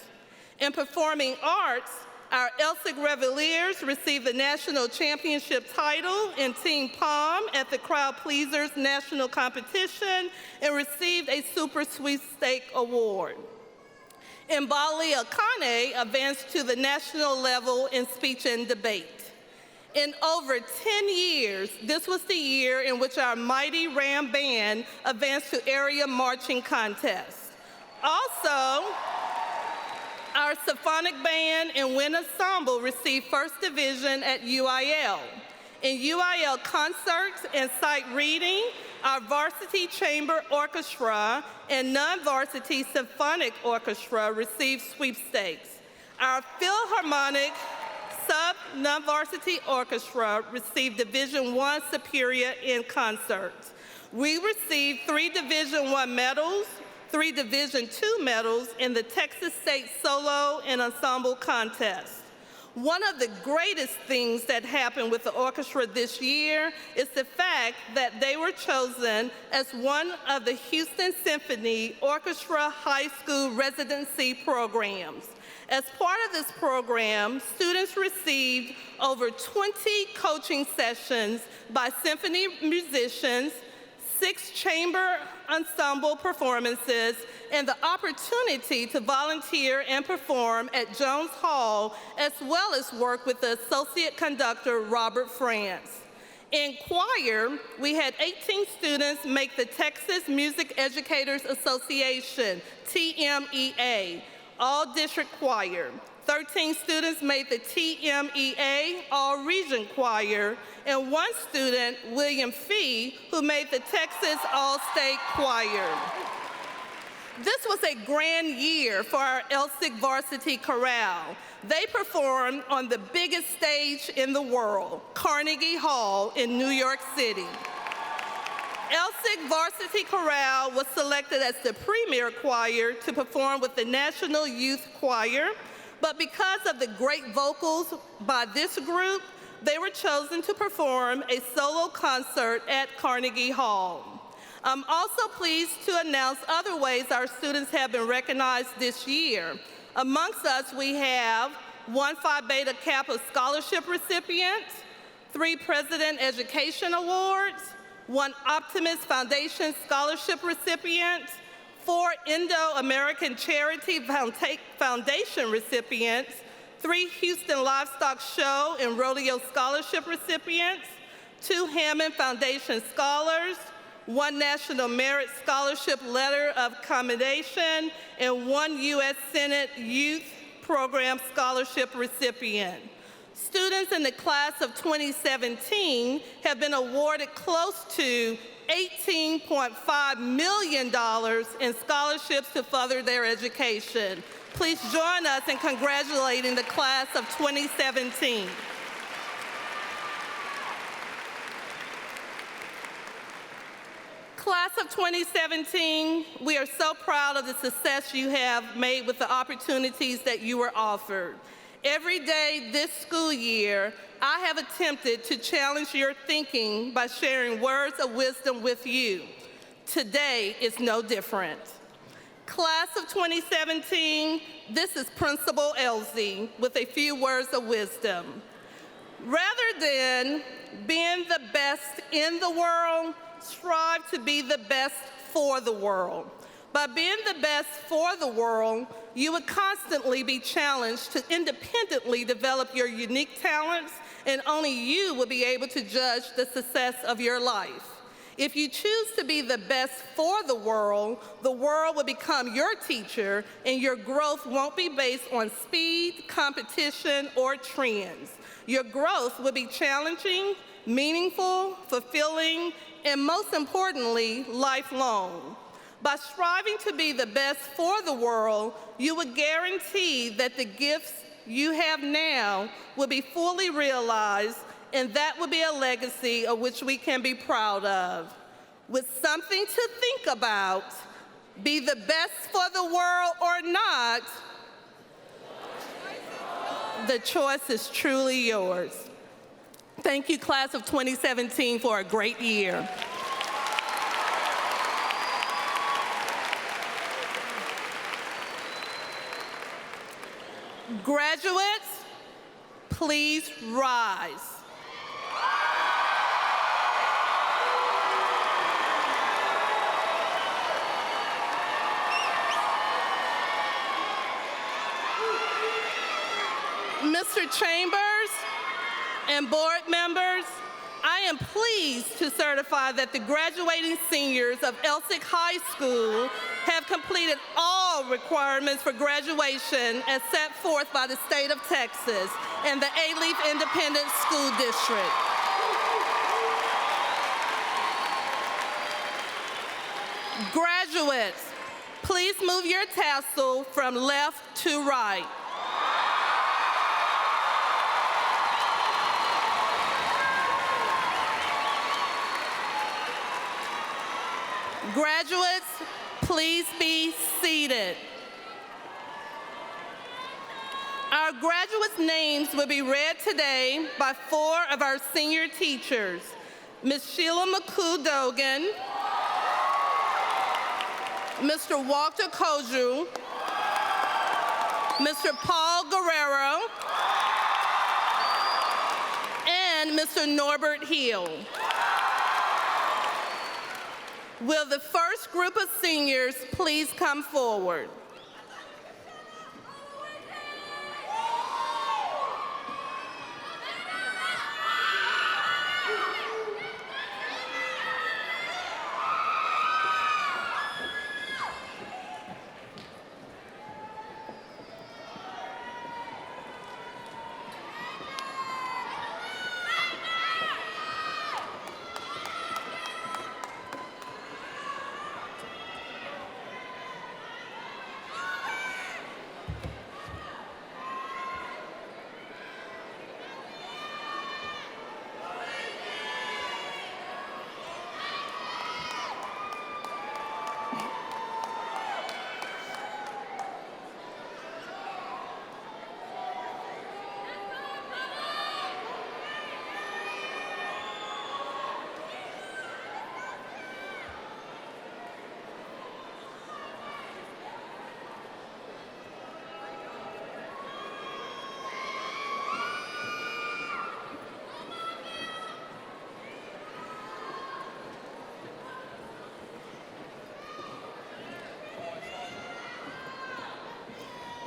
In performing arts, our Elsik Reveliers received the national championship title in Team Palm at the Crowd Pleasers National Competition and received a Super Sweepstake Award. And Bali Akane advanced to the national level in speech and debate. In over 10 years, this was the year in which our mighty Ram Band advanced to area marching contests. Also, our symphonic band and wind ensemble received first division at UIL. In UIL concerts and sight reading, our varsity chamber orchestra and non-varsity symphonic orchestra received sweepstakes. Our Philharmonic sub-non-varsity orchestra received Division I Superior in concerts. We received 3 Division I medals, 3 Division II medals in the Texas State Solo and Ensemble Contest. One of the greatest things that happened with the orchestra this year is the fact that they were chosen as one of the Houston Symphony Orchestra High School residency programs. As part of this program, students received over 20 coaching sessions by symphony musicians, 6 chamber ensemble performances, and the opportunity to volunteer and perform at Jones Hall, as well as work with the associate conductor, Robert France. In choir, we had 18 students make the Texas Music Educators Association, TMEA, all-district choir. 13 students made the TMEA All-Region Choir, and 1 student, William Fee, who made the Texas All-State Choir. This was a grand year for our Elsik Varsity Chorale. They performed on the biggest stage in the world, Carnegie Hall in New York City. Elsik Varsity Chorale was selected as the premier choir to perform with the National Youth Choir, but because of the great vocals by this group, they were chosen to perform a solo concert at Carnegie Hall. I'm also pleased to announce other ways our students have been recognized this year. Amongst us, we have 1 Phi Beta Kappa scholarship recipient, 3 President Education Awards, 1 Optimist Foundation scholarship recipient, 4 Indo-American Charity Foundation recipients, 3 Houston Livestock Show and Rodeo Scholarship recipients, 2 Hammond Foundation Scholars, 1 National Merit Scholarship Letter of Commendation, and 1 U.S. Senate Youth Program Scholarship recipient. Students in the class of 2017 have been awarded close to $18.5 million in scholarships to further their education. Please join us in congratulating the class of 2017. Class of 2017, we are so proud of the success you have made with the opportunities that you were offered. Every day this school year, I have attempted to challenge your thinking by sharing words of wisdom with you. Today is no different. Class of 2017, this is Principal Elsik with a few words of wisdom. Rather than being the best in the world, strive to be the best for the world. By being the best for the world, you would constantly be challenged to independently develop your unique talents, and only you will be able to judge the success of your life. If you choose to be the best for the world will become your teacher, and your growth won't be based on speed, competition, or trends. Your growth will be challenging, meaningful, fulfilling, and most importantly, lifelong. By striving to be the best for the world, you would guarantee that the gifts you have now will be fully realized, and that will be a legacy of which we can be proud of. with something to think about, be the best for the world or not, the choice is truly yours. Thank you, class of 2017, for a great year. Graduates, please rise. Mr. Chambers and board members, I am pleased to certify that the graduating seniors of Elsik High School have completed all requirements for graduation as set forth by the state of Texas and the Alief Independent School District. Graduates, please move your tassel from left to right. Graduates, please be seated. Our graduates' names will be read today by 4 of our senior teachers, Ms. Sheila McCoo-Dogan, Mr. Walter Koju, Mr. Paul Guerrero, and Mr. Norbert Hill. Will the first group of seniors please come forward?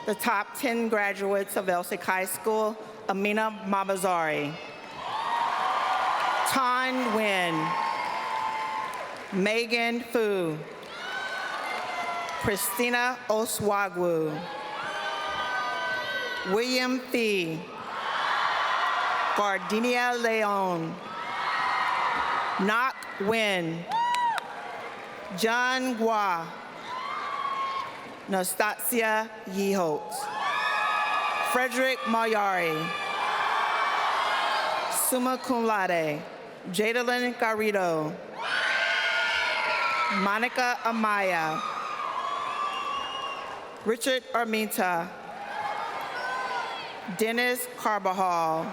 The top 10 graduates of Elsik High School: Amina Mabazari, Tan Nguyen, Megan Fu, Christina Oswagwu, William Fee, Gardenia Leon, Nak Nguyen, John Gua, Nastasia Yeholtz, Frederick Mayari, summa cum laude, Jadalyn Garrido, Monica Amaya, Richard Arminta, Dennis Carbajal,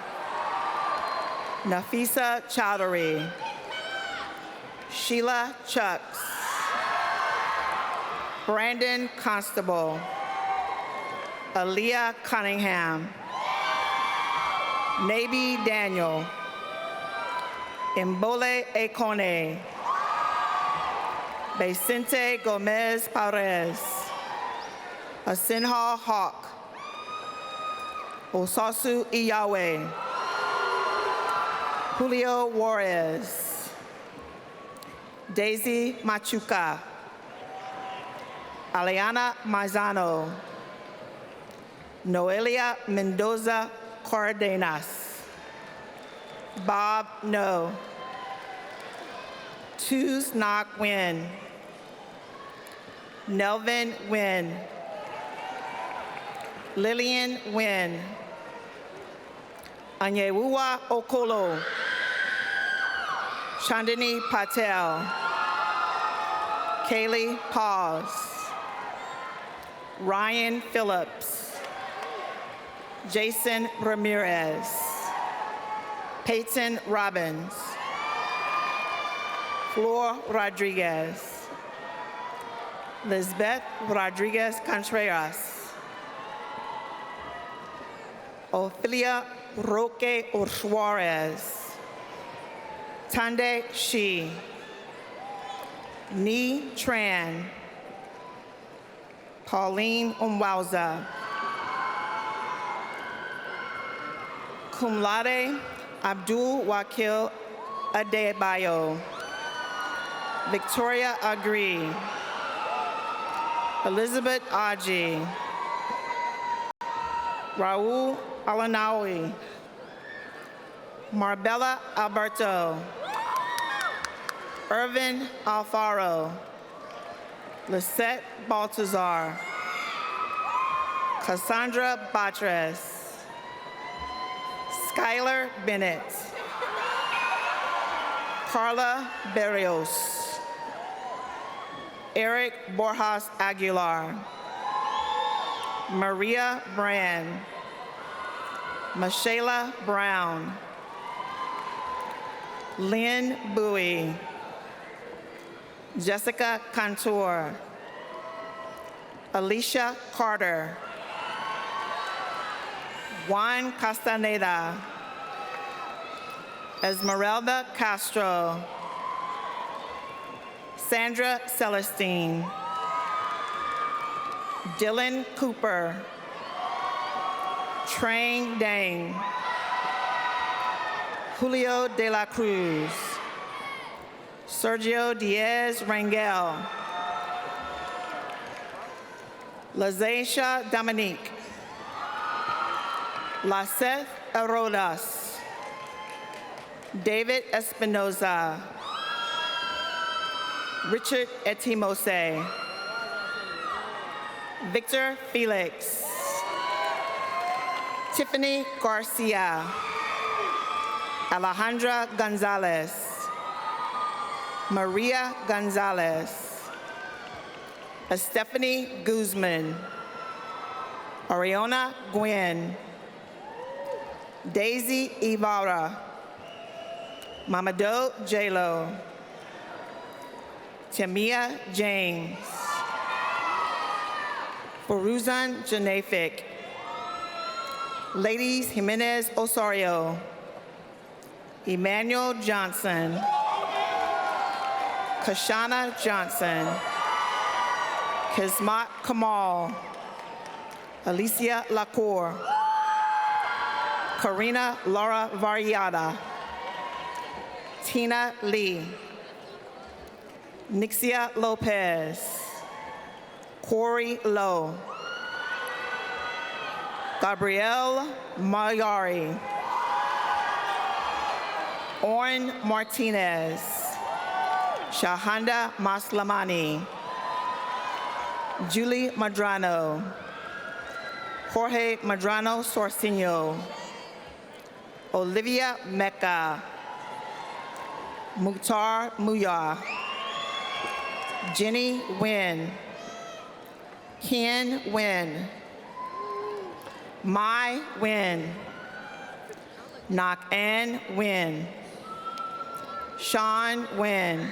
Nafisa Chowdhury, Sheila Chucks, Brandon Constable, Aaliyah Cunningham, Nabi Daniel, Mbole Ekone, Vicente Gomez Perez, Asinha Hawk, Osasu Iyawe, Julio Juarez, Daisy Machuca, Aliana Maizano, Noelia Mendoza Cardenas, Bob No, Tuz Nak Nguyen, Nelvin Nguyen, Lillian Nguyen, Anyewuwa Okolo, Chandani Patel, Kaylee Paz, Ryan Phillips, Jason Ramirez, Peyton Robbins, Flor Rodriguez, Lisbeth Rodriguez Contreras, Ophelia Roque Suarez, Tande Shi, Ni Tran, Pauline Umwauza, cum laude Abdul Wakil Adebayo, Victoria Agri, Elizabeth Aji, Raul Alanawi, Marbella Alberto, Irvin Alfaro, Lisette Baltazar, Cassandra Batres, Skylar Bennett, Carla Berrios, Eric Borjas Aguilar, Maria Brand, Michaela Brown, Lynn Bowie, Jessica Cantor, Alicia Carter, Juan Castaneda, Esmeralda Castro, Sandra Celestine, Dylan Cooper, Trang Dang, Julio De La Cruz, Sergio Diaz Rangel, Lazaisha Dominique, Laceth Arodas, David Espinoza, Richard Etimose, Victor Felix, Tiffany Garcia, Alejandra Gonzalez, Maria Gonzalez, Stephanie Guzman, Ariana Gwen, Daisy Ibarra, Mamadou J-Lo, Tamia James, Faruzan Janafik, Ladies Jimenez Osorio, Emmanuel Johnson, Kashana Johnson, Kismat Kamal, Alicia Lacour, Karina Laura Variada, Tina Lee, Nixia Lopez, Corey Lowe, Gabrielle Mayari, Oren Martinez, Shahanda Maslamani, Julie Madrano, Jorge Madrano Sorcino, Olivia Mecca, Mukhtar Muya, Jenny Nguyen, Ken Nguyen, Mai Nguyen, Nak-An Nguyen, Sean Nguyen,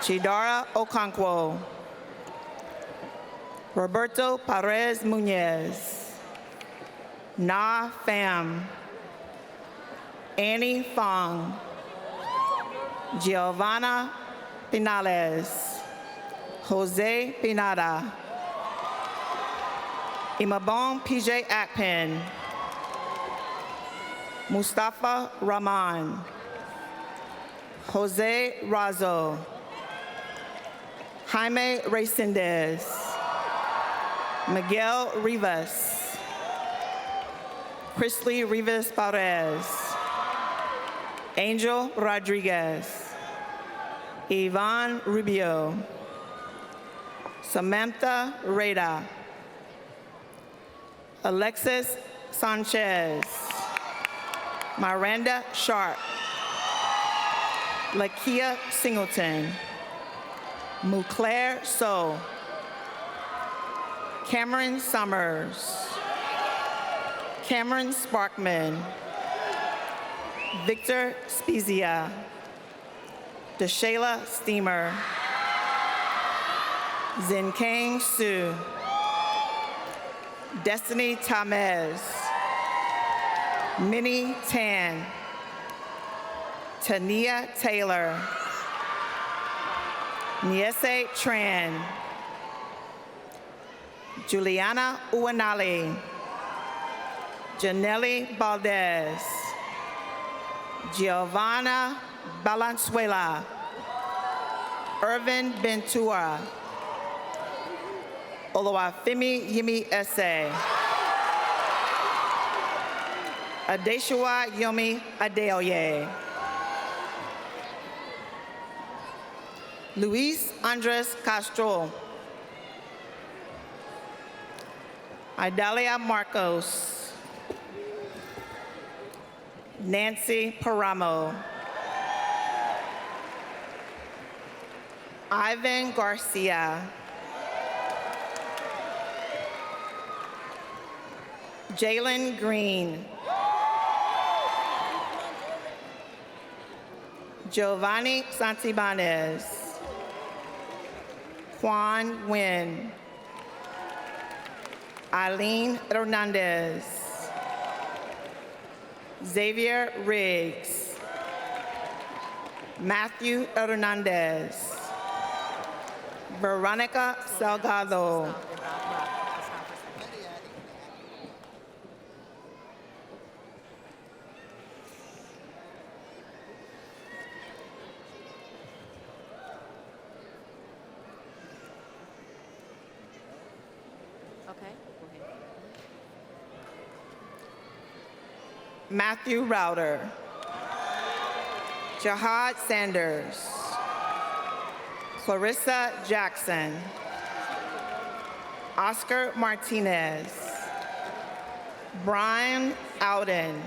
Chidara Okonkwo, Roberto Perez Munez, Na Pham, Annie Fong, Giovanna Pinales, Jose Pinada, Imabon PJ Akpin, Mustafa Rahman, Jose Razo, Jaime Resendez, Miguel Rivas, Chrisley Rivas Perez, Angel Rodriguez, Ivan Rubio, Samantha Reda, Alexis Sanchez, Miranda Sharp, Lakia Singleton, Mouclair So, Cameron Summers, Cameron Sparkman, Victor Spezia, Deshayla Steamer, Zinkang Su, Destiny Tamez, Minnie Tan, Tania Taylor, Niese Tran, Juliana Uwanali, Janelli Valdez, Giovanna Valenzuela, Irvin Ventura, Oluwafemi Yemi Ese, Adeshua Yomi Adeoye, Luis Andres Castro, Idalia Marcos, Nancy Paramo, Ivan Garcia, Jalen Green, Giovanni Santibanez, Juan Nguyen, Eileen Hernandez, Xavier Riggs, Matthew Hernandez, Veronica Salgado, Matthew Router, Jahad Sanders, Clarissa Jackson, Oscar Martinez, Brian Alden,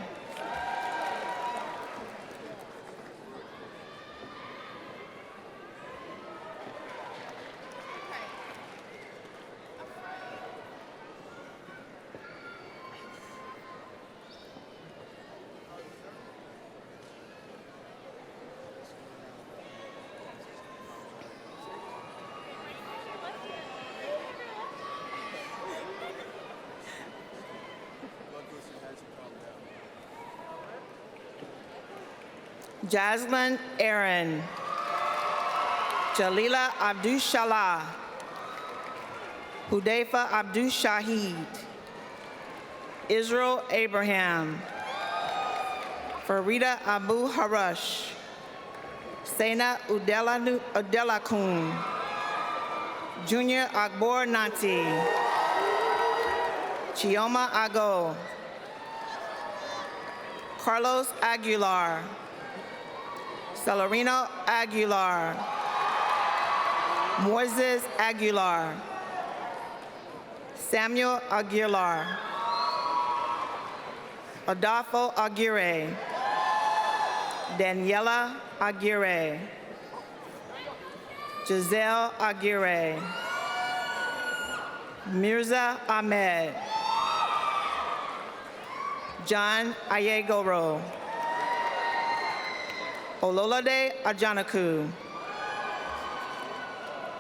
Jaslyn Aaron, Jalila Abdushalah, Hudayfa Abdushahid, Israel Abraham, Farida Abu Harash, Sena Udelakun, Junior Akbor Nanti, Chioma Ago, Carlos Aguilar, Celerino Aguilar, Moises Aguilar, Samuel Aguilar, Adolfo Aguirre, Daniela Aguirre, Giselle Aguirre, Mirza Ahmed, John Ayegoro, Ololade Ajanaku,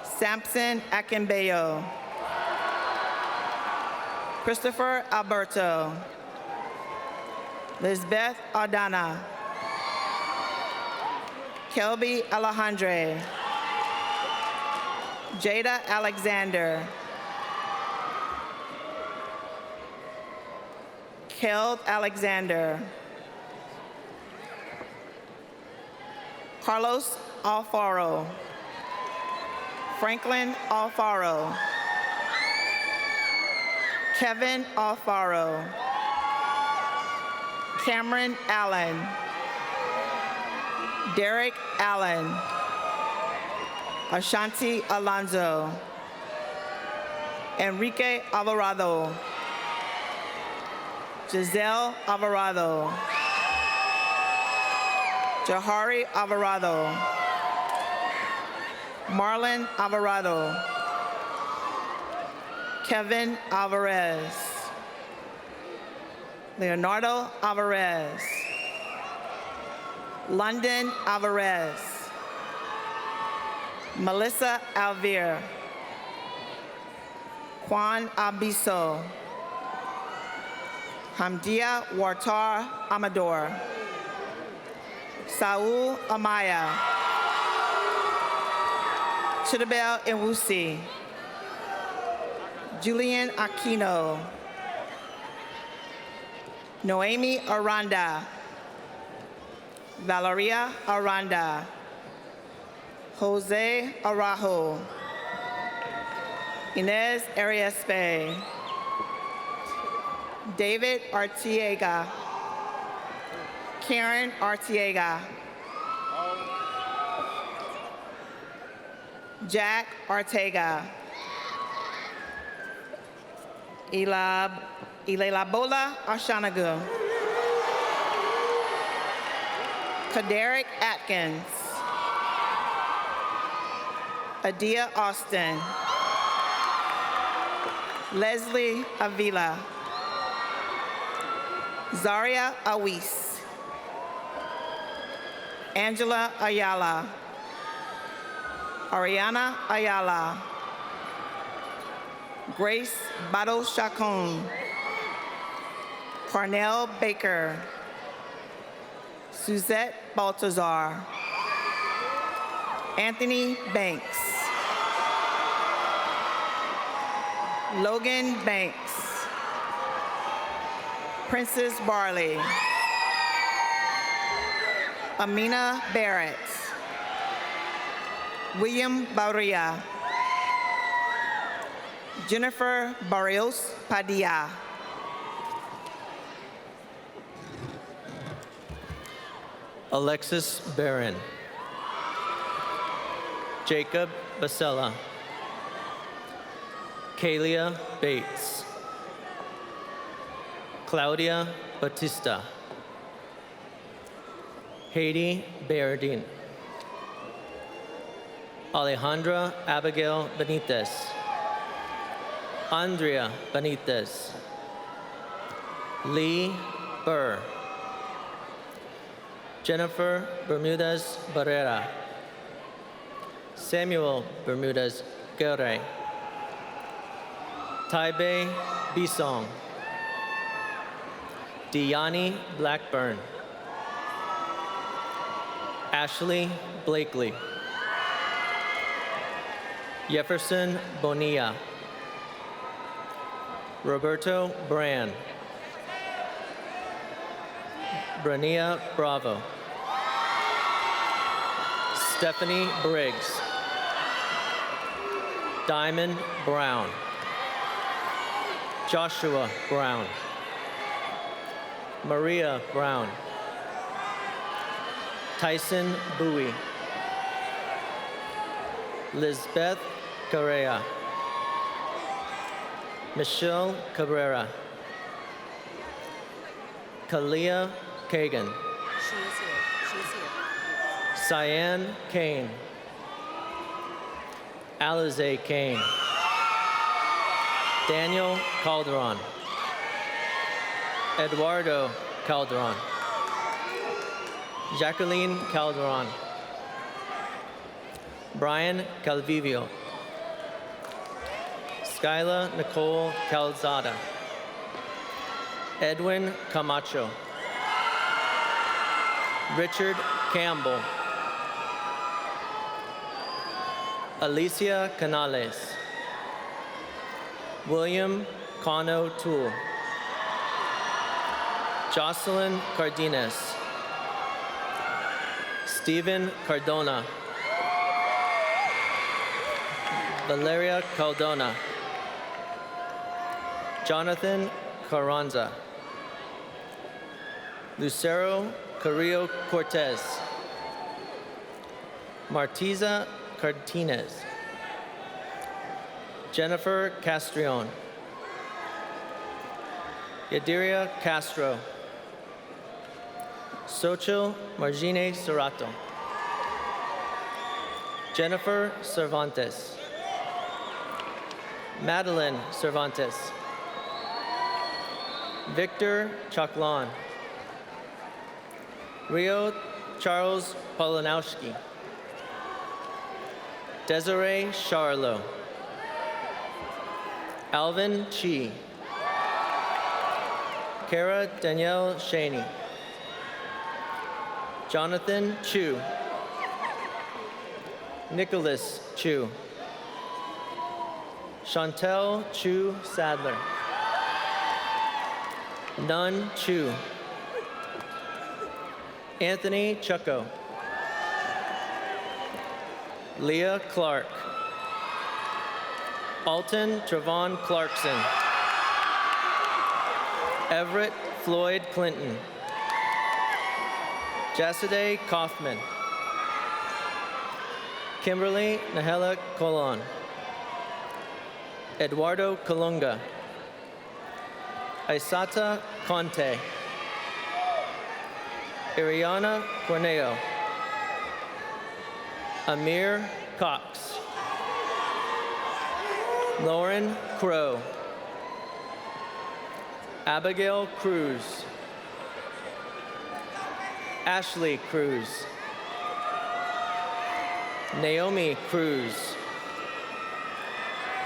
Samson Akinbeyo, Christopher Alberto, Lisbeth Aldana, Kelby Alejandre, Jada Alexander, Keld Alexander, Carlos Alfaro, Franklin Alfaro, Kevin Alfaro, Cameron Allen, Derek Allen, Ashanti Alonzo, Enrique Alvarado, Giselle Alvarado, Jahari Alvarado, Marlon Alvarado. Kevin Alvarez. Leonardo Alvarez. London Alvarez. Melissa Alvear. Juan Abiso. Hamdia Wartar Amador. Saul Amaya. Chidabel Nwusi. Julian Aquino. Noemi Aranda. Valeria Aranda. Jose Araujo. Inez Ariaspe. David Artiega. Karen Artiega. Jack Ortega. Ilelabola Ashanagu. Kaderick Atkins. Adia Austin. Leslie Avila. Zaria Awis. Angela Ayala. Ariana Ayala. Grace Bado Chacon. Parnell Baker. Suzette Baltazar. Anthony Banks. Logan Banks. Princess Barley. Amina Barrett. William Bauria. Jennifer Barrios Padilla. Alexis Barron. Jacob Basella. Kalia Bates. Claudia Batista. Haiti Bairdine. Alejandra Abigail Benitez. Andrea Benitez. Lee Burr. Jennifer Bermudez Barrera. Samuel Bermudez Guerre. Taibe Bisong. Diani Blackburn. Ashley Blakely. Jefferson Bonilla. Roberto Brand. Brania Bravo. Stephanie Briggs. Diamond Brown. Joshua Brown. Maria Brown. Tyson Bowie. Lizbeth Correa. Michelle Cabrera. Kalia Kagan. She's here. Cyan Kane. Alize Kane. Daniel Calderon. Eduardo Calderon. Jacqueline Calderon. Brian Calvivio. Skyla Nicole Calzada. Edwin Camacho. Richard Campbell. Alicia Canales. William Cano Toole. Jocelyn Cardenas. Stephen Cardona. Valeria Caldona. Jonathan Carranza. Lucero Carrillo Cortez. Martiza Cartinez. Jennifer Castrione. Yadiria Castro. Xochitl Margine Serrato. Jennifer Cervantes. Madeline Cervantes. Victor Chaklan. Rio Charles Polanowski. Desiree Charlo. Alvin Chi. Kara Danielle Shaney. Jonathan Chu. Nicholas Chu. Chantel Chu Sadler. Nun Chu. Anthony Chucko. Leah Clark. Alton Trevon Clarkson. Everett Floyd Clinton. Jassiday Kaufman. Kimberly Nahela Colon. Eduardo Colunga. Aisata Conte. Iriana Corneo. Amir Cox. Lauren Crow. Abigail Cruz. Ashley Cruz. Naomi Cruz.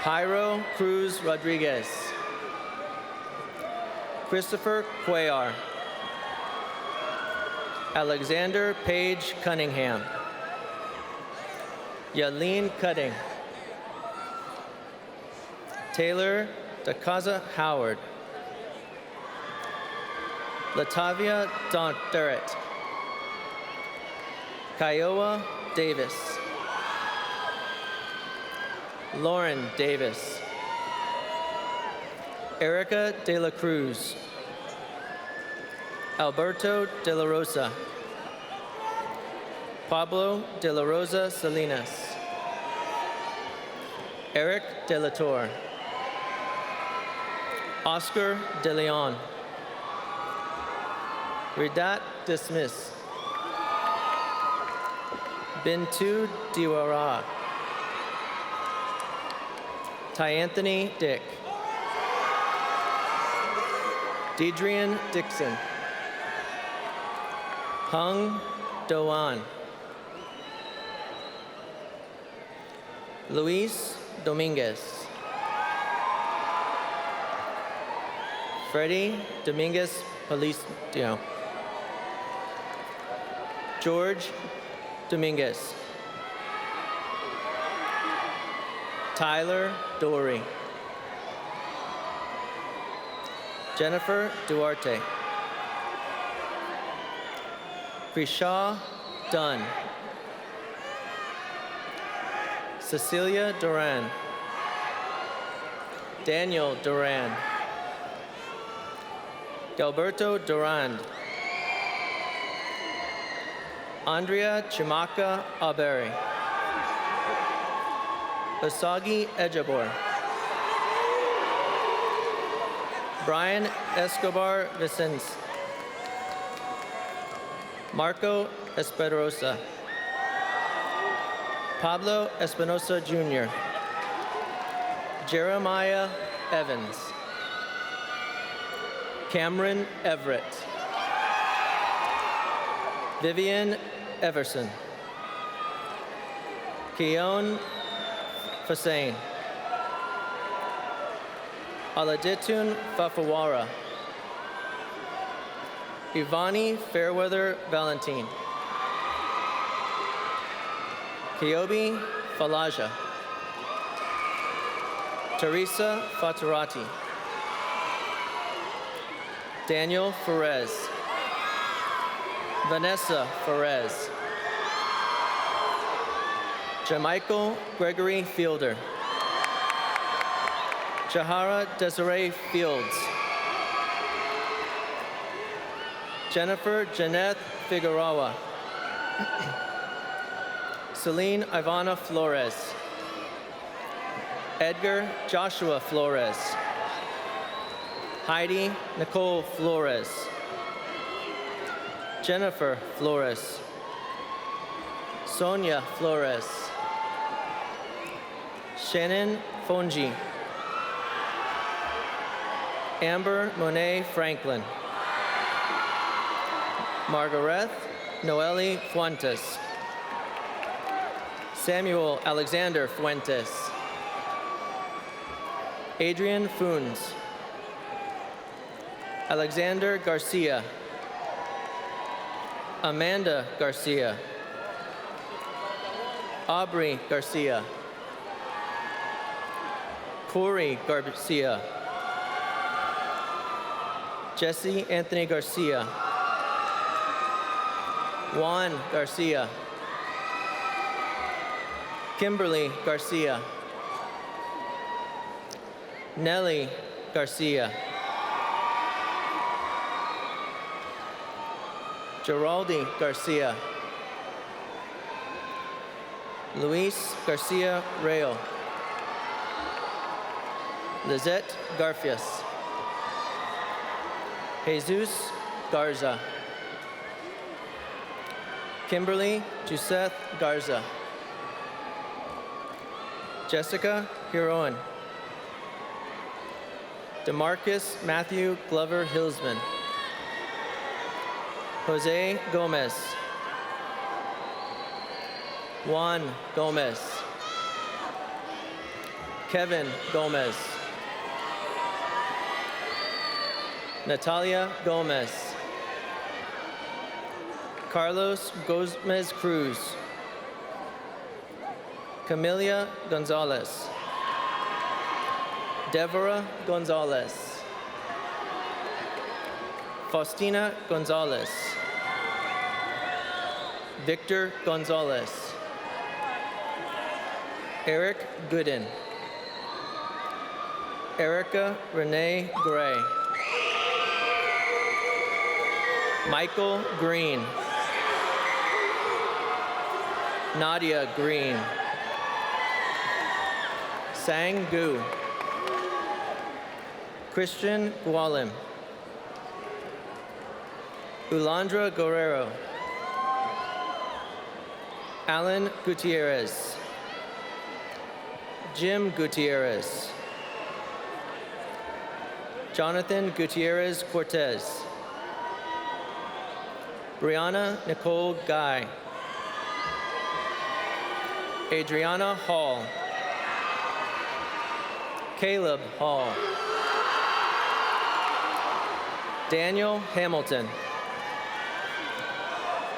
Jairo Cruz Rodriguez. Christopher Cuellar. Alexander Page Cunningham. Yaleen Cutting. Taylor DeCaza Howard. Latavia Durrett. Kiowa Davis. Lauren Davis. Erica De La Cruz. Alberto De La Rosa. Pablo De La Rosa Salinas. Eric De La Torre. Oscar De Leon. Ridat Dismiss. Bintu Diwara. Tyanthony Dick. Deidrian Dixon. Hung Doan. Luis Dominguez. Freddie Dominguez Policio. George Dominguez. Tyler Dory. Jennifer Duarte. Krishaw Dunn. Cecilia Duran. Daniel Duran. Gilberto Durand. Andrea Chimaka Alberry. Osagi Ejabor. Brian Escobar Vicens. Marco Espederosa. Pablo Espinosa Jr. Jeremiah Evans. Cameron Everett. Vivian Everson. Keon Fasain. Aladitun Fafawara. Ivani Fairweather Valentine. Kiobi Falaja. Teresa Faturati. Daniel Ferez. Vanessa Ferez. Jamichael Gregory Fielder. Jahara Desiree Fields. Jennifer Jeanette Figueroa. Celine Ivana Flores. Edgar Joshua Flores. Heidi Nicole Flores. Jennifer Flores. Sonia Flores. Shannon Fonji. Amber Monet Franklin. Margaret Noeli Fuentes. Samuel Alexander Fuentes. Adrian Funes. Alexander Garcia. Amanda Garcia. Aubrey Garcia. Corey Garcia. Jesse Anthony Garcia. Juan Garcia. Kimberly Garcia. Nelly Garcia. Geraldi Garcia. Luis Garcia Rayo. Lizette Garfias. Jesus Garza. Kimberly Juseth Garza. Jessica Huron. DeMarcus Matthew Glover Hillsman. Jose Gomez. Juan Gomez. Kevin Gomez. Natalia Gomez. Carlos Gomez Cruz. Camelia Gonzalez. Deborah Gonzalez. Faustina Gonzalez. Victor Gonzalez. Eric Gooden. Erica Renee Gray. Michael Green. Nadia Green. Sang Gu. Christian Gualim. Ulandra Guerrero. Alan Gutierrez. Jim Gutierrez. Jonathan Gutierrez Cortez. Brianna Nicole Guy. Adriana Hall. Caleb Hall. Daniel Hamilton.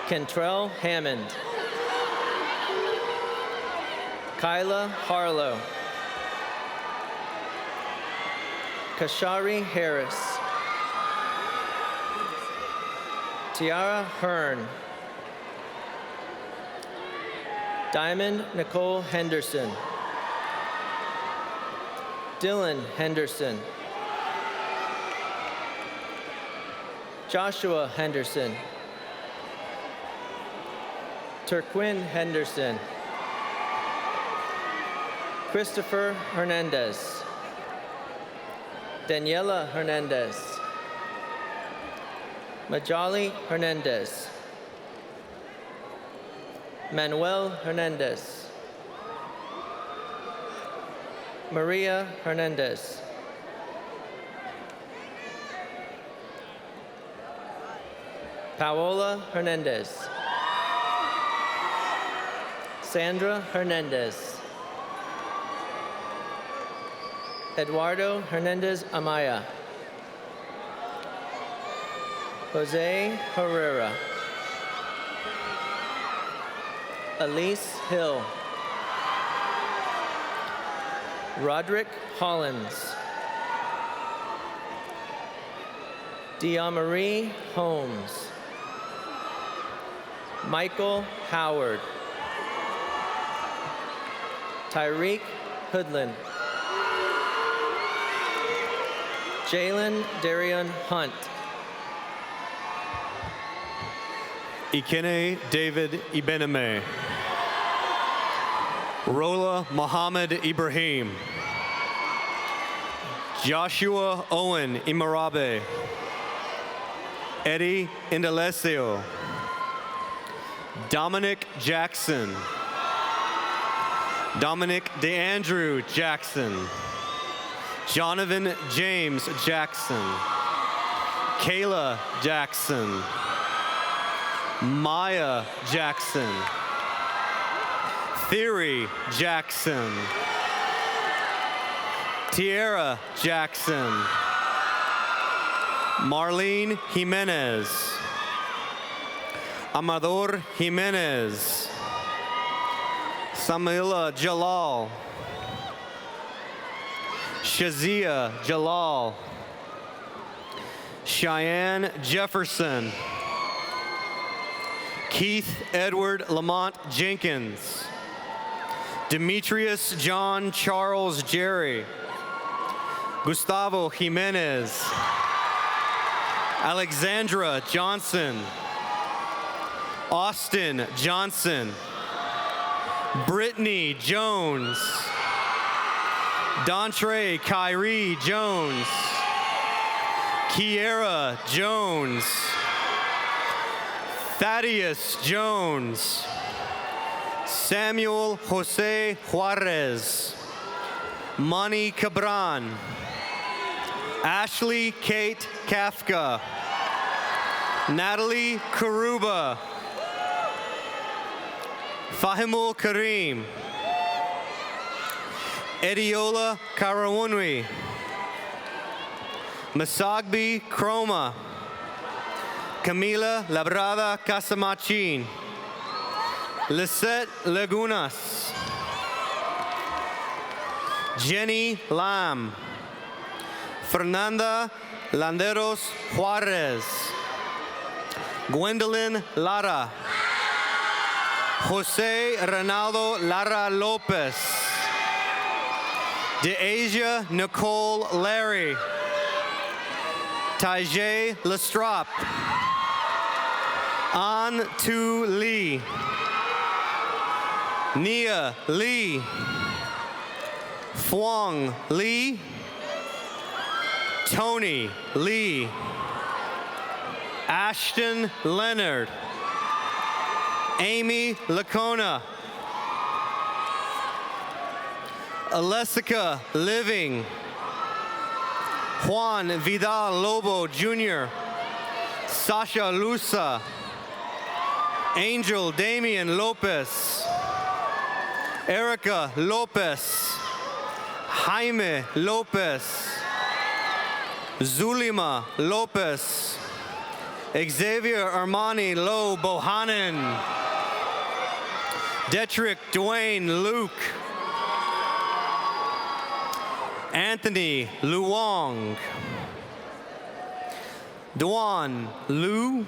Kentrell Hammond. Kyla Harlow. Kashari Harris. Tiara Hearn. Diamond Nicole Henderson. Dylan Henderson. Joshua Henderson. Turquin Henderson. Christopher Hernandez. Daniela Hernandez. Majali Hernandez. Manuel Hernandez. Maria Hernandez. Paola Hernandez. Sandra Hernandez. Eduardo Hernandez Amaya. Jose Herrera. Elise Hill. Roderick Hollins. Diamarie Holmes. Michael Howard. Tyreek Hoodlin. Jalen Darian Hunt. Ikene David Ibeneme. Rola Mohammed Ibrahim. Joshua Owen Imarabe. Eddie Indalecio. Dominic Jackson. Dominic DeAndrew Jackson. Jonathan James Jackson. Kayla Jackson. Maya Jackson. Theory Jackson. Tierra Jackson. Marlene Jimenez. Amador Jimenez. Samila Jalal. Shazia Jalal. Cheyenne Jefferson. Keith Edward Lamont Jenkins. Demetrius John Charles Jerry. Gustavo Jimenez. Alexandra Johnson. Austin Johnson. Brittany Jones. Dontre Kyrie Jones. Kiera Jones. Thaddeus Jones. Samuel Jose Juarez. Mani Cabran. Ashley Kate Kafka. Natalie Karuba. Fahimul Kareem. Ediola Karawunwi. Masagbi Kroma. Camila Labrada Casamachin. Lisette Lagunas. Jenny Lam. Fernanda Landeros Juarez. Gwendolyn Lara. Jose Ronaldo Lara Lopez. DeAsia Nicole Larry. Tajay Lestrop. An Tu Lee. Nia Lee. Fuang Lee. Tony Lee. Ashton Leonard. Amy Lacona. Alessica Living. Juan Vidal Lobo Jr. Sasha Lusa. Angel Damian Lopez. Erica Lopez. Jaime Lopez. Zulima Lopez. Xavier Armani Lo Bohannon. Detrick Dwayne Luke. Anthony Luong. Duan Lu.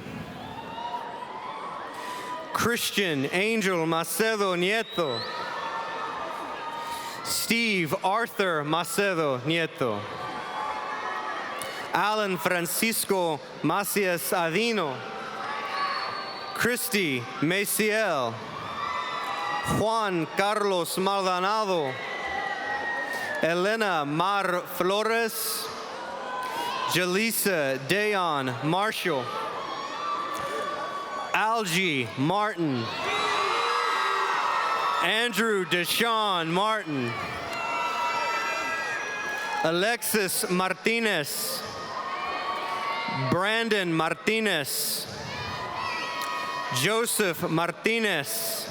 Christian Angel Macedo Nieto. Steve Arthur Macedo Nieto. Alan Francisco Macias Adino. Christy Maciel. Juan Carlos Maldonado. Elena Mar Flores. Jaleesa Dayon Marshall. Algie Martin. Andrew Deshawn Martin. Alexis Martinez. Brandon Martinez. Joseph Martinez.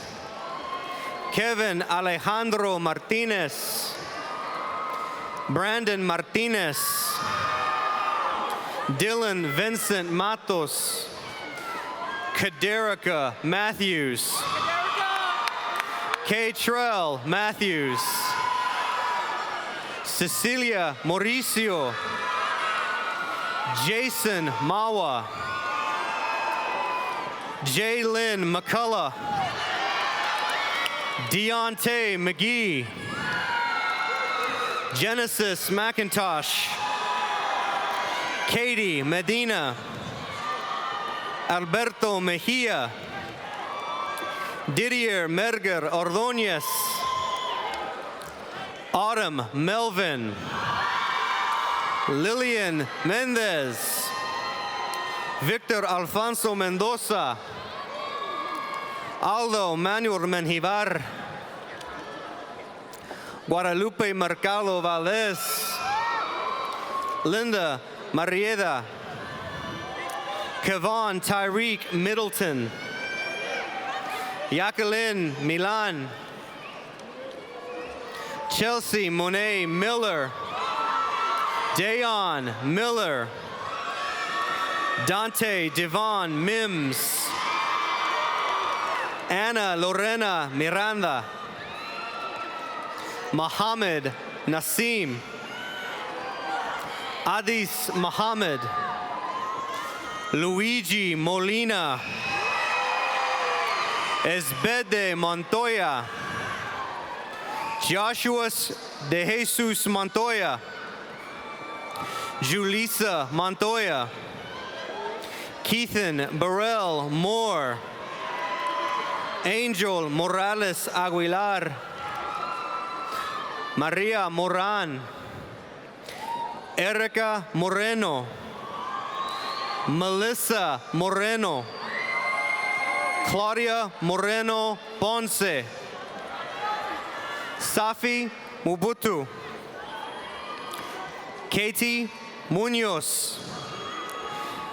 Kevin Alejandro Martinez. Brandon Martinez. Dylan Vincent Matos. Kaderica Matthews. K-Trell Matthews. Cecilia Mauricio. Jason Mawa. Jaylyn McCullough. Deontay McGee. Genesis McIntosh. Katie Medina. Alberto Mejia. Didier Merger Ordóñez. Autumn Melvin. Lillian Mendez. Victor Alfonso Mendoza. Aldo Manuel Menjivar. Guadalupe Mercado Valdez, Linda Marieda, Kevon Tyreek Middleton, Jacqueline Milan, Chelsea Monet Miller, Dayon Miller, Dante Devon Mims, Anna Lorena Miranda, Mohammed Nassim, Adis Mohammed, Luigi Molina, Esbede Montoya, Joshua de Jesus Montoya, Julissa Montoya, Keithan Burrell Moore, Angel Morales Aguilar, Maria Moran, Erica Moreno, Melissa Moreno, Claudia Moreno Ponce, Safi Mubutu, Katie Munoz,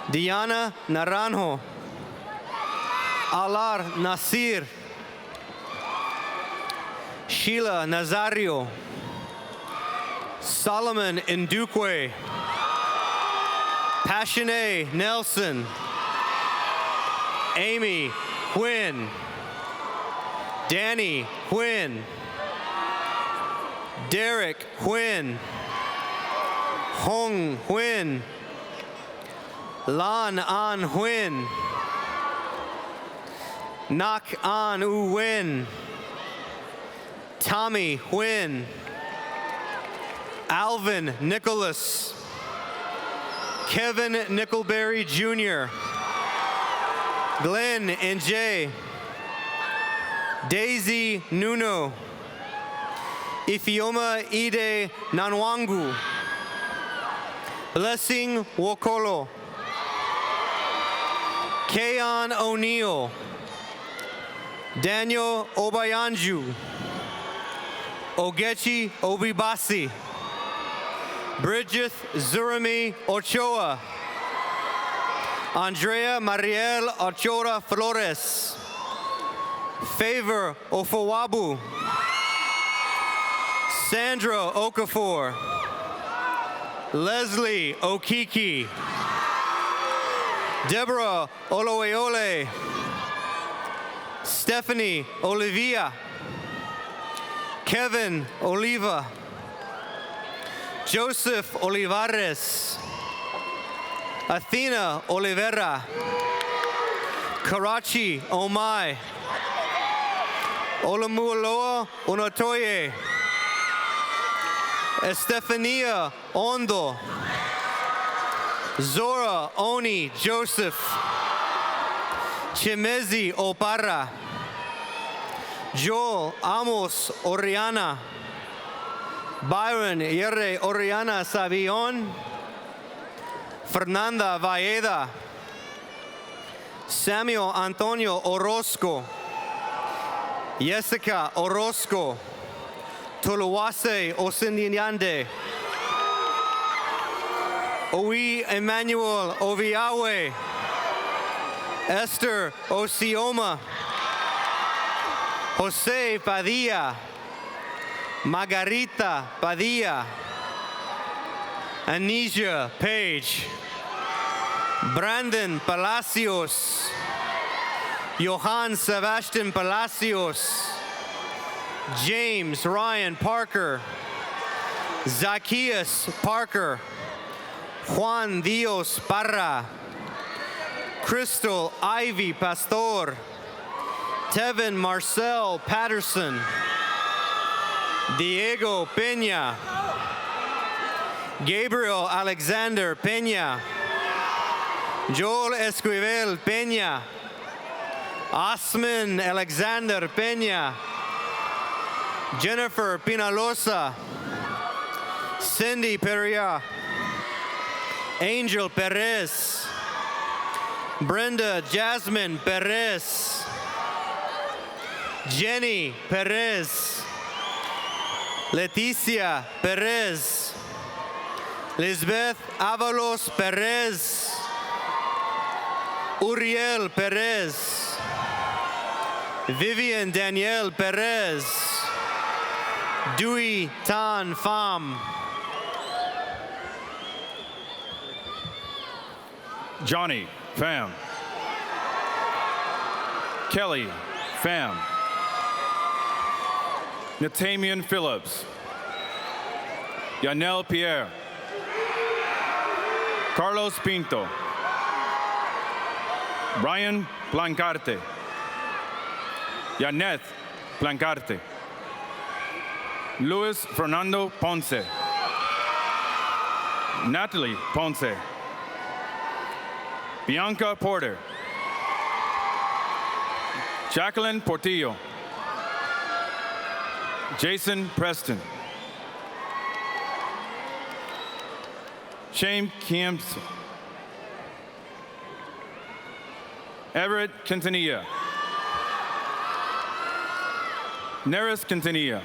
Diana Naranjo, Alar Nasir, Sheila Nazario, Solomon Ndukwe, Passionate Nelson, Amy Quinn, Danny Quinn, Derek Quinn, Hong Huynh, Lan An Huynh, Nak An U Huynh, Tommy Huynh, Alvin Nicholas, Kevin Nickelberry Jr., Glenn and Jay, Daisy Nuno, Ifioma Ide Nanwangu, Blessing Wokolo, Kayon O'Neill, Daniel Obayanju, Ogechi Obibasi, Bridget Zurami Ochoa, Andrea Mariel Ochoa Flores, Favor Ofowabu, Sandra Okafor, Leslie Okiki, Deborah Oloweole, Stephanie Olivia, Kevin Oliva, Joseph Olivares, Athena Oliveira, Karachi Omai, Olamualoa Onotoye, Estefania Ondo, Zora Oni Joseph, Chimezi Opara, Joel Amos Oriana, Byron Yerre Oriana Savion, Fernanda Valleda, Samuel Antonio Orozco, Jessica Orozco, Toluwase Osindinyande, Owi Emmanuel Oviawe, Esther Osioma, Jose Padilla, Margarita Padilla, Anisha Page, Brandon Palacios, Johann Sebastian Palacios, James Ryan Parker, Zacchaeus Parker, Juan Dios Parra, Crystal Ivy Pastor, Tevin Marcel Patterson, Diego Peña, Gabriel Alexander Peña, Joel Esquivel Peña, Osman Alexander Peña, Jennifer Pinalosa, Cindy Perea, Angel Perez, Brenda Jasmine Perez, Jenny Perez, Leticia Perez, Lisbeth Avalos Perez, Uriel Perez, Vivian Danielle Perez, Dewey Tan Pham, Johnny Pham, Kelly Pham, Natamian Phillips, Yanel Pierre, Carlos Pinto, Brian Blancarte, Yaneth Blancarte, Luis Fernando Ponce, Natalie Ponce, Bianca Porter, Jacqueline Portillo, Jason Preston, Shane Kiemps, Everett Quintanilla, Neris Quintanilla,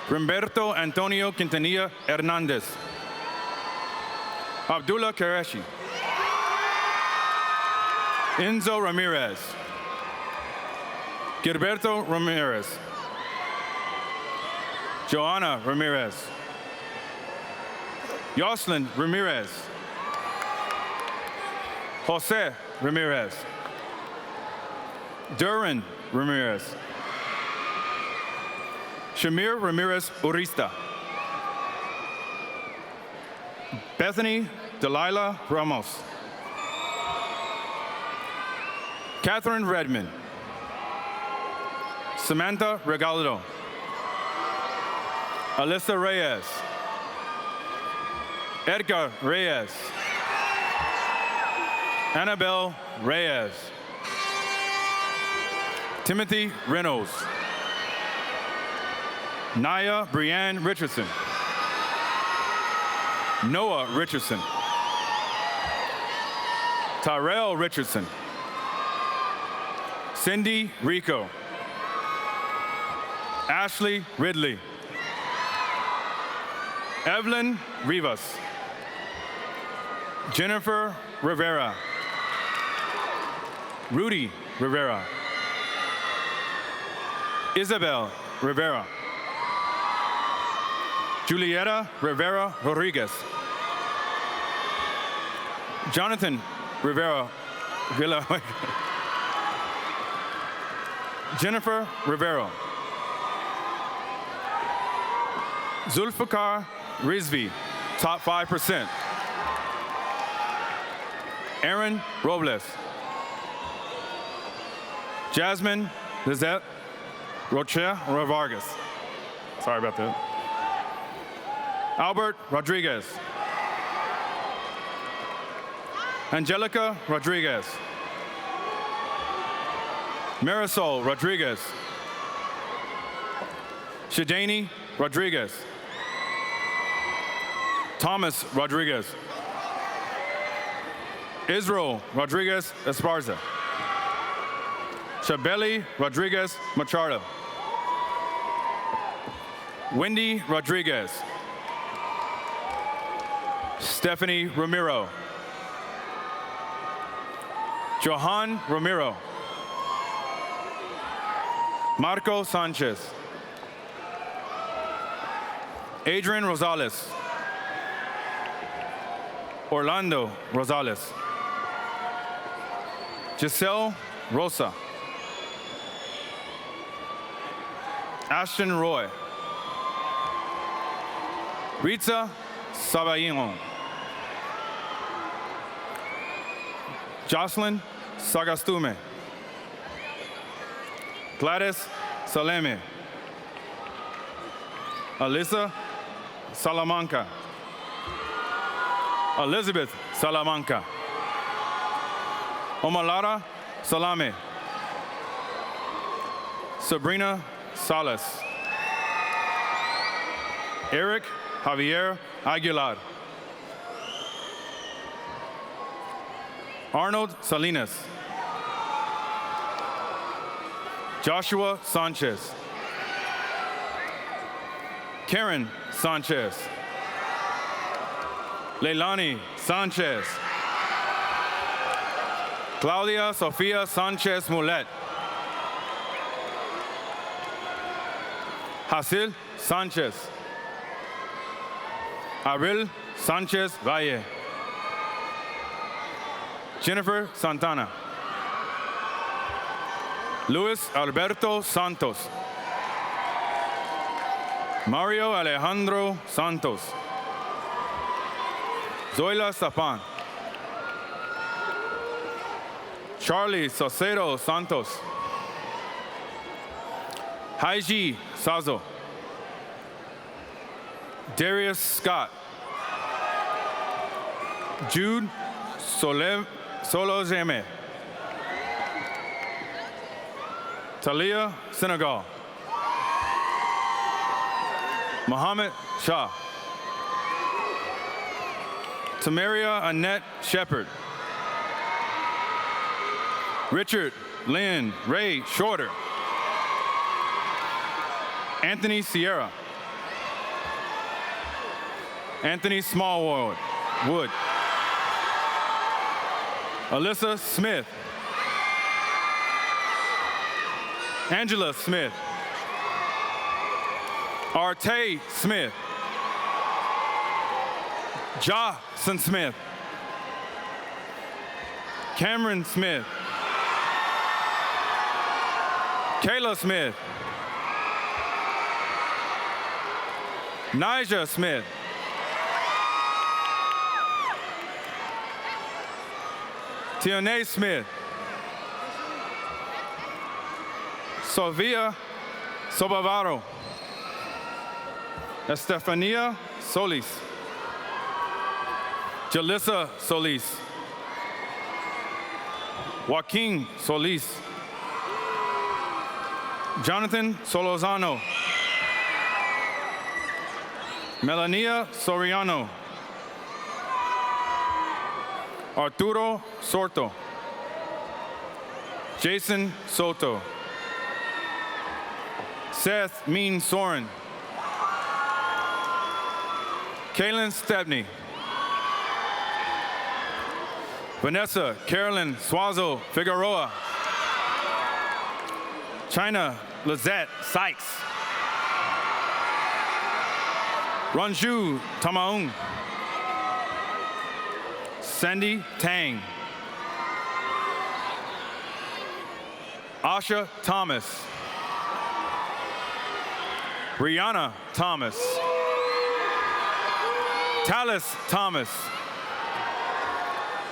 Humberto Antonio Quintanilla Hernandez, Abdullah Qureshi, Enzo Ramirez, Gilberto Ramirez, Joanna Ramirez, Yoslin Ramirez, Jose Ramirez, Duran Ramirez, Shamir Ramirez Urista, Bethany Delilah Ramos, Catherine Redmond, Samantha Regalado, Alyssa Reyes, Edgar Reyes, Annabelle Reyes, Timothy Reynolds, Naya Brianne Richardson, Noah Richardson, Tyrell Richardson, Cindy Rico, Ashley Ridley, Evelyn Rivas, Jennifer Rivera, Rudy Rivera, Isabel Rivera, Julieta Rivera Rodriguez, Jonathan Rivera Villa, Jennifer Rivera, Zulfikar Rizvi, top 5%. Aaron Robles, Jasmine Lizette Rocha Vargas, sorry about that. Albert Rodriguez, Angelica Rodriguez, Marisol Rodriguez, Shadani Rodriguez, Thomas Rodriguez, Israel Rodriguez Esparza, Shabeli Rodriguez Machado, Wendy Rodriguez, Stephanie Ramiro, Johan Ramiro, Marco Sanchez, Adrian Rosales, Orlando Rosales, Giselle Rosa, Ashton Roy, Rita Sabayino, Jocelyn Sagastume, Gladys Saleme, Alyssa Salamanca, Elizabeth Salamanca, Omalara Salame, Sabrina Salas, Eric Javier Aguilar, Arnold Salinas, Joshua Sanchez, Karen Sanchez. Leilani Sanchez. Claudia Sofia Sanchez Mulet. Hasil Sanchez. Abril Sanchez Valle. Jennifer Santana. Luis Alberto Santos. Mario Alejandro Santos. Zoila Sapan. Charlie Saucedo Santos. Haiji Sazo. Darius Scott. Jude Solozeme. Talia Senegal. Mohammed Shah. Tamaria Annette Shepard. Richard Lynn Ray Shorter. Anthony Sierra. Anthony Smallwood. Wood. Alyssa Smith. Angela Smith. Arte Smith. Jason Smith. Cameron Smith. Kayla Smith. Nija Smith. Tione Smith. Sofia Sobavaro. Estefania Solis. Jalissa Solis. Joaquin Solis. Jonathan Solozano. Melania Soriano. Arturo Sorto. Jason Soto. Seth Mean Soren. Kaylin Stepney. Vanessa Carolyn Swazo Figueroa. China Lizette Sykes. Ranju Tamaung. Sandy Tang. Asha Thomas. Rihanna Thomas. Talis Thomas.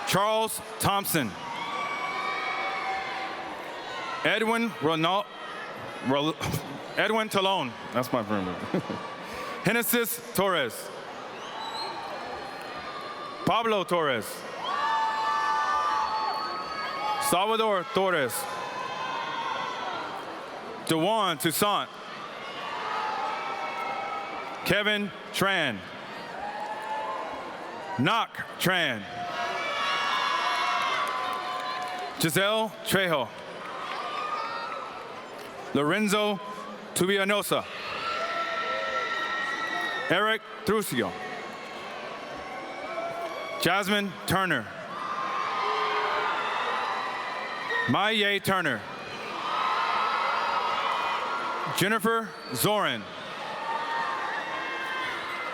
Charles Thompson. Edwin Edwin Talone. That's my friend. Genesis Torres. Pablo Torres. Salvador Torres. Dewan Toussaint. Kevin Tran. Knock Tran. Giselle Trejo. Lorenzo Tubianosa. Eric Trucio. Jasmine Turner. Maye Turner. Jennifer Zorin.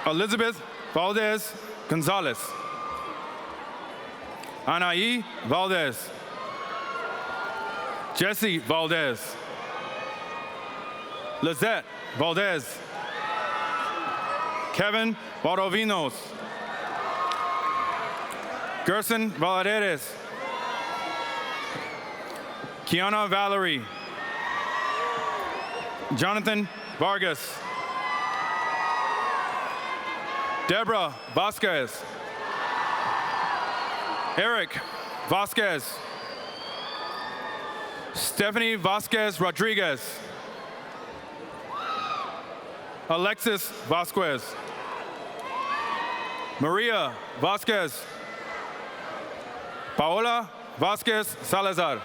Elizabeth Valdez Gonzalez. Anaí Valdez. Jesse Valdez. Lizette Valdez. Kevin Valdovinos. Gerson Valaderes. Kiana Valerie. Jonathan Vargas. Deborah Vasquez. Eric Vasquez. Stephanie Vasquez Rodriguez. Alexis Vasquez. Maria Vasquez. Paola Vasquez Salazar.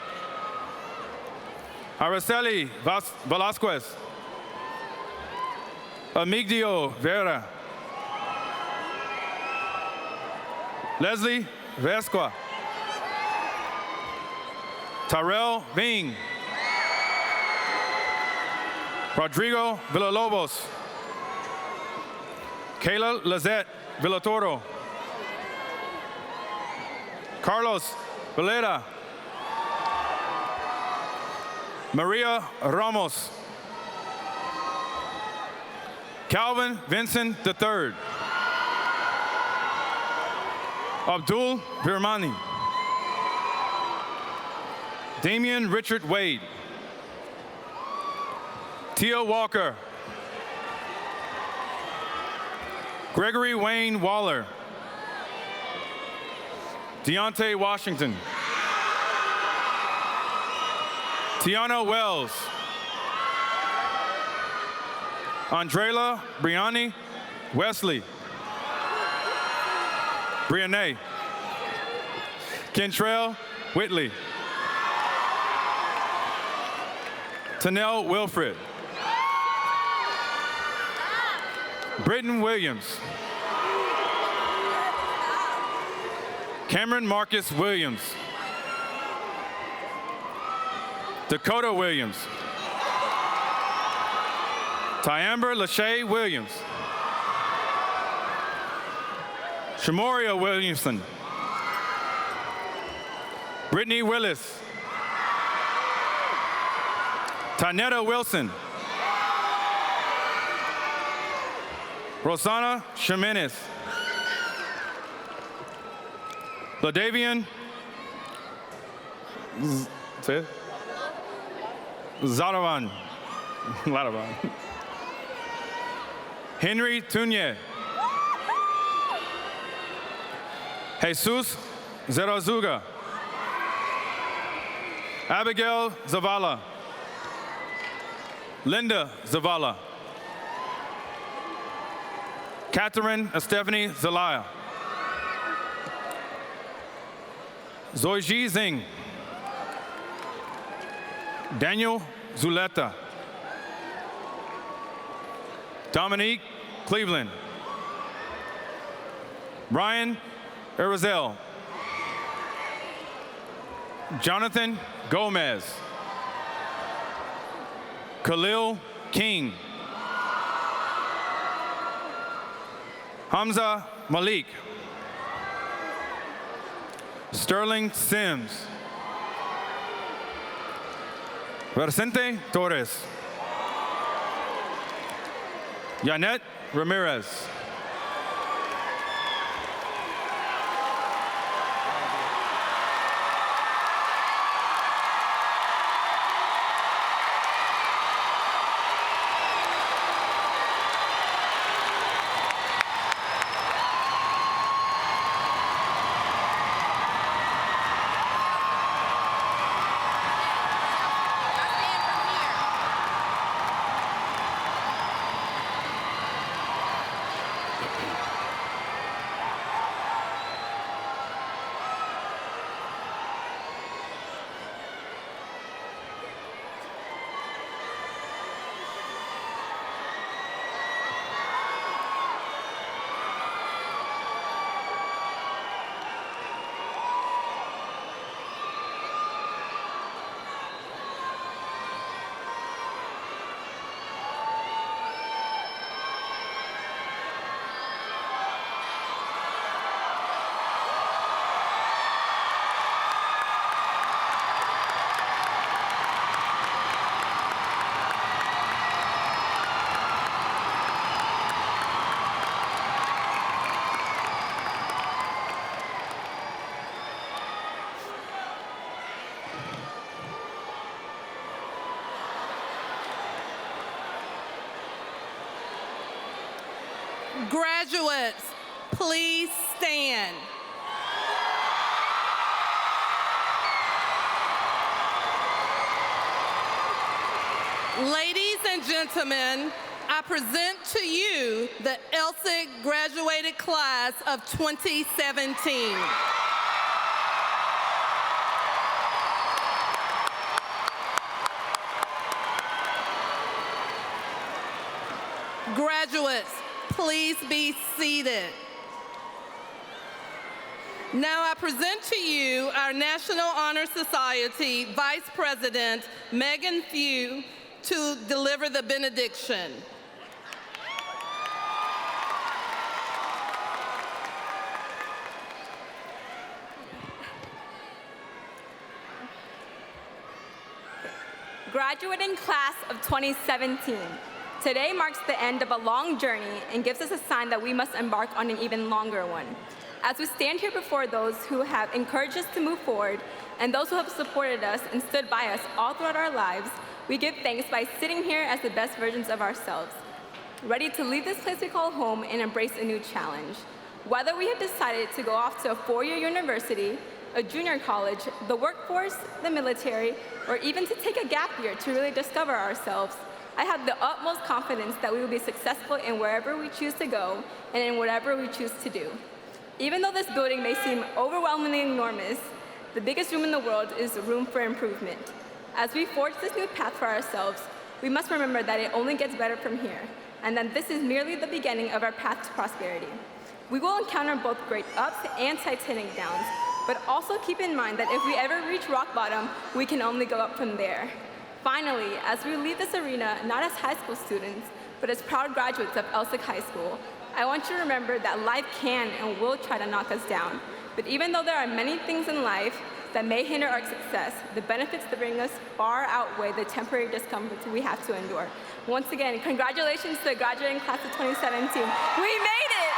Araceli Velasquez. Amigdio Vera. Leslie Vesqua. Tyrell Ving. Rodrigo Villalobos. Kayla Lizette Villatoro. Carlos Valera. Maria Ramos. Calvin Vincent III. Abdul Virmani. Damian Richard Wade. Tia Walker. Gregory Wayne Waller. Deontay Washington. Tiana Wells. Andrela Briani Wesley. Brianne. Kentrell Whitley. Tanel Wilfred. Britton Williams. Cameron Marcus Williams. Dakota Williams. Tyamber Lachey Williams. Shamoria Williamson. Brittany Willis. Tanetta Wilson. Rosana Jimenez. Ladavian Zaravan. Henry Tunye. Jesus Zerazuga. Abigail Zavala. Linda Zavala. Catherine Stephanie Zelaya. Zoiji Zing. Daniel Zuleta. Dominique Cleveland. Ryan Arizel. Jonathan Gomez. Khalil King. Hamza Malik. Sterling Sims. Vicente Torres. Yanet Ramirez. Graduates, please stand. Ladies and gentlemen, I present to you the Elsik graduated class of 2017. Graduates, please be seated. Now I present to you our National Honor Society Vice President, Megan Few, to deliver the benediction. Graduating class of 2017. Today marks the end of a long journey and gives us a sign that we must embark on an even longer one. As we stand here before those who have encouraged us to move forward and those who have supported us and stood by us all throughout our lives, we give thanks by sitting here as the best versions of ourselves, ready to leave this place we call home and embrace a new challenge. Whether we have decided to go off to a four-year university, a junior college, the workforce, the military, or even to take a gap year to really discover ourselves, I have the utmost confidence that we will be successful in wherever we choose to go and in whatever we choose to do. Even though this building may seem overwhelmingly enormous, the biggest room in the world is room for improvement. As we forge this new path for ourselves, we must remember that it only gets better from here, and that this is merely the beginning of our path to prosperity. We will encounter both great ups and titanic downs, but also keep in mind that if we ever reach rock bottom, we can only go up from there. Finally, as we leave this arena, not as high school students, but as proud graduates of Elsik High School, I want you to remember that life can and will try to knock us down. But even though there are many things in life that may hinder our success, the benefits that bring us far outweigh the temporary discomforts we have to endure. Once again, congratulations to the graduating class of 2017. We made it!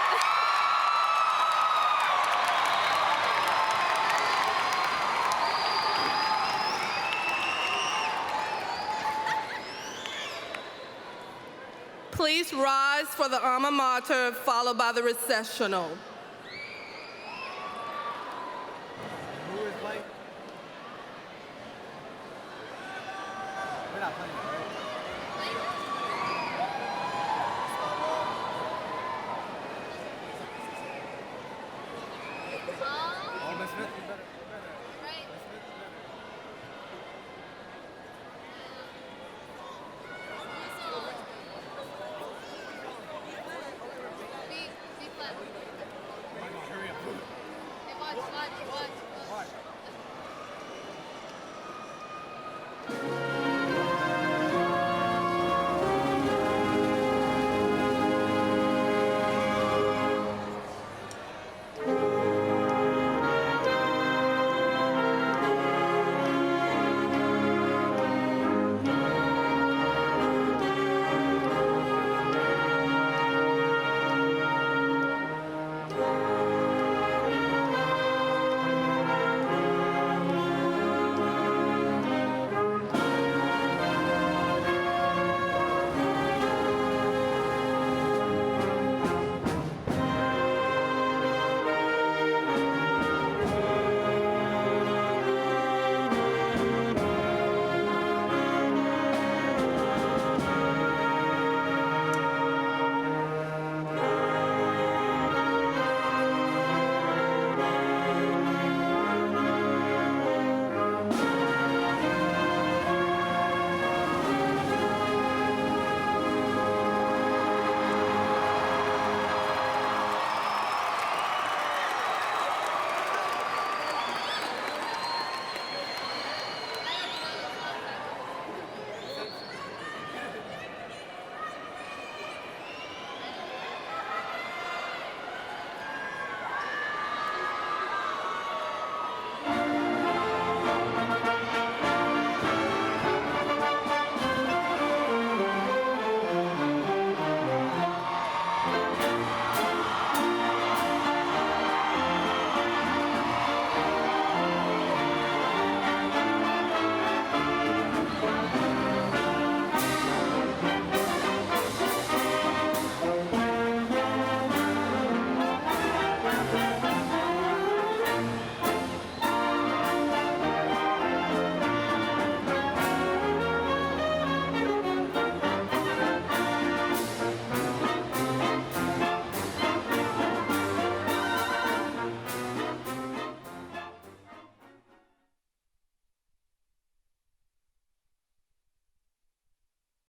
Please rise for the alma mater, followed by the recessional.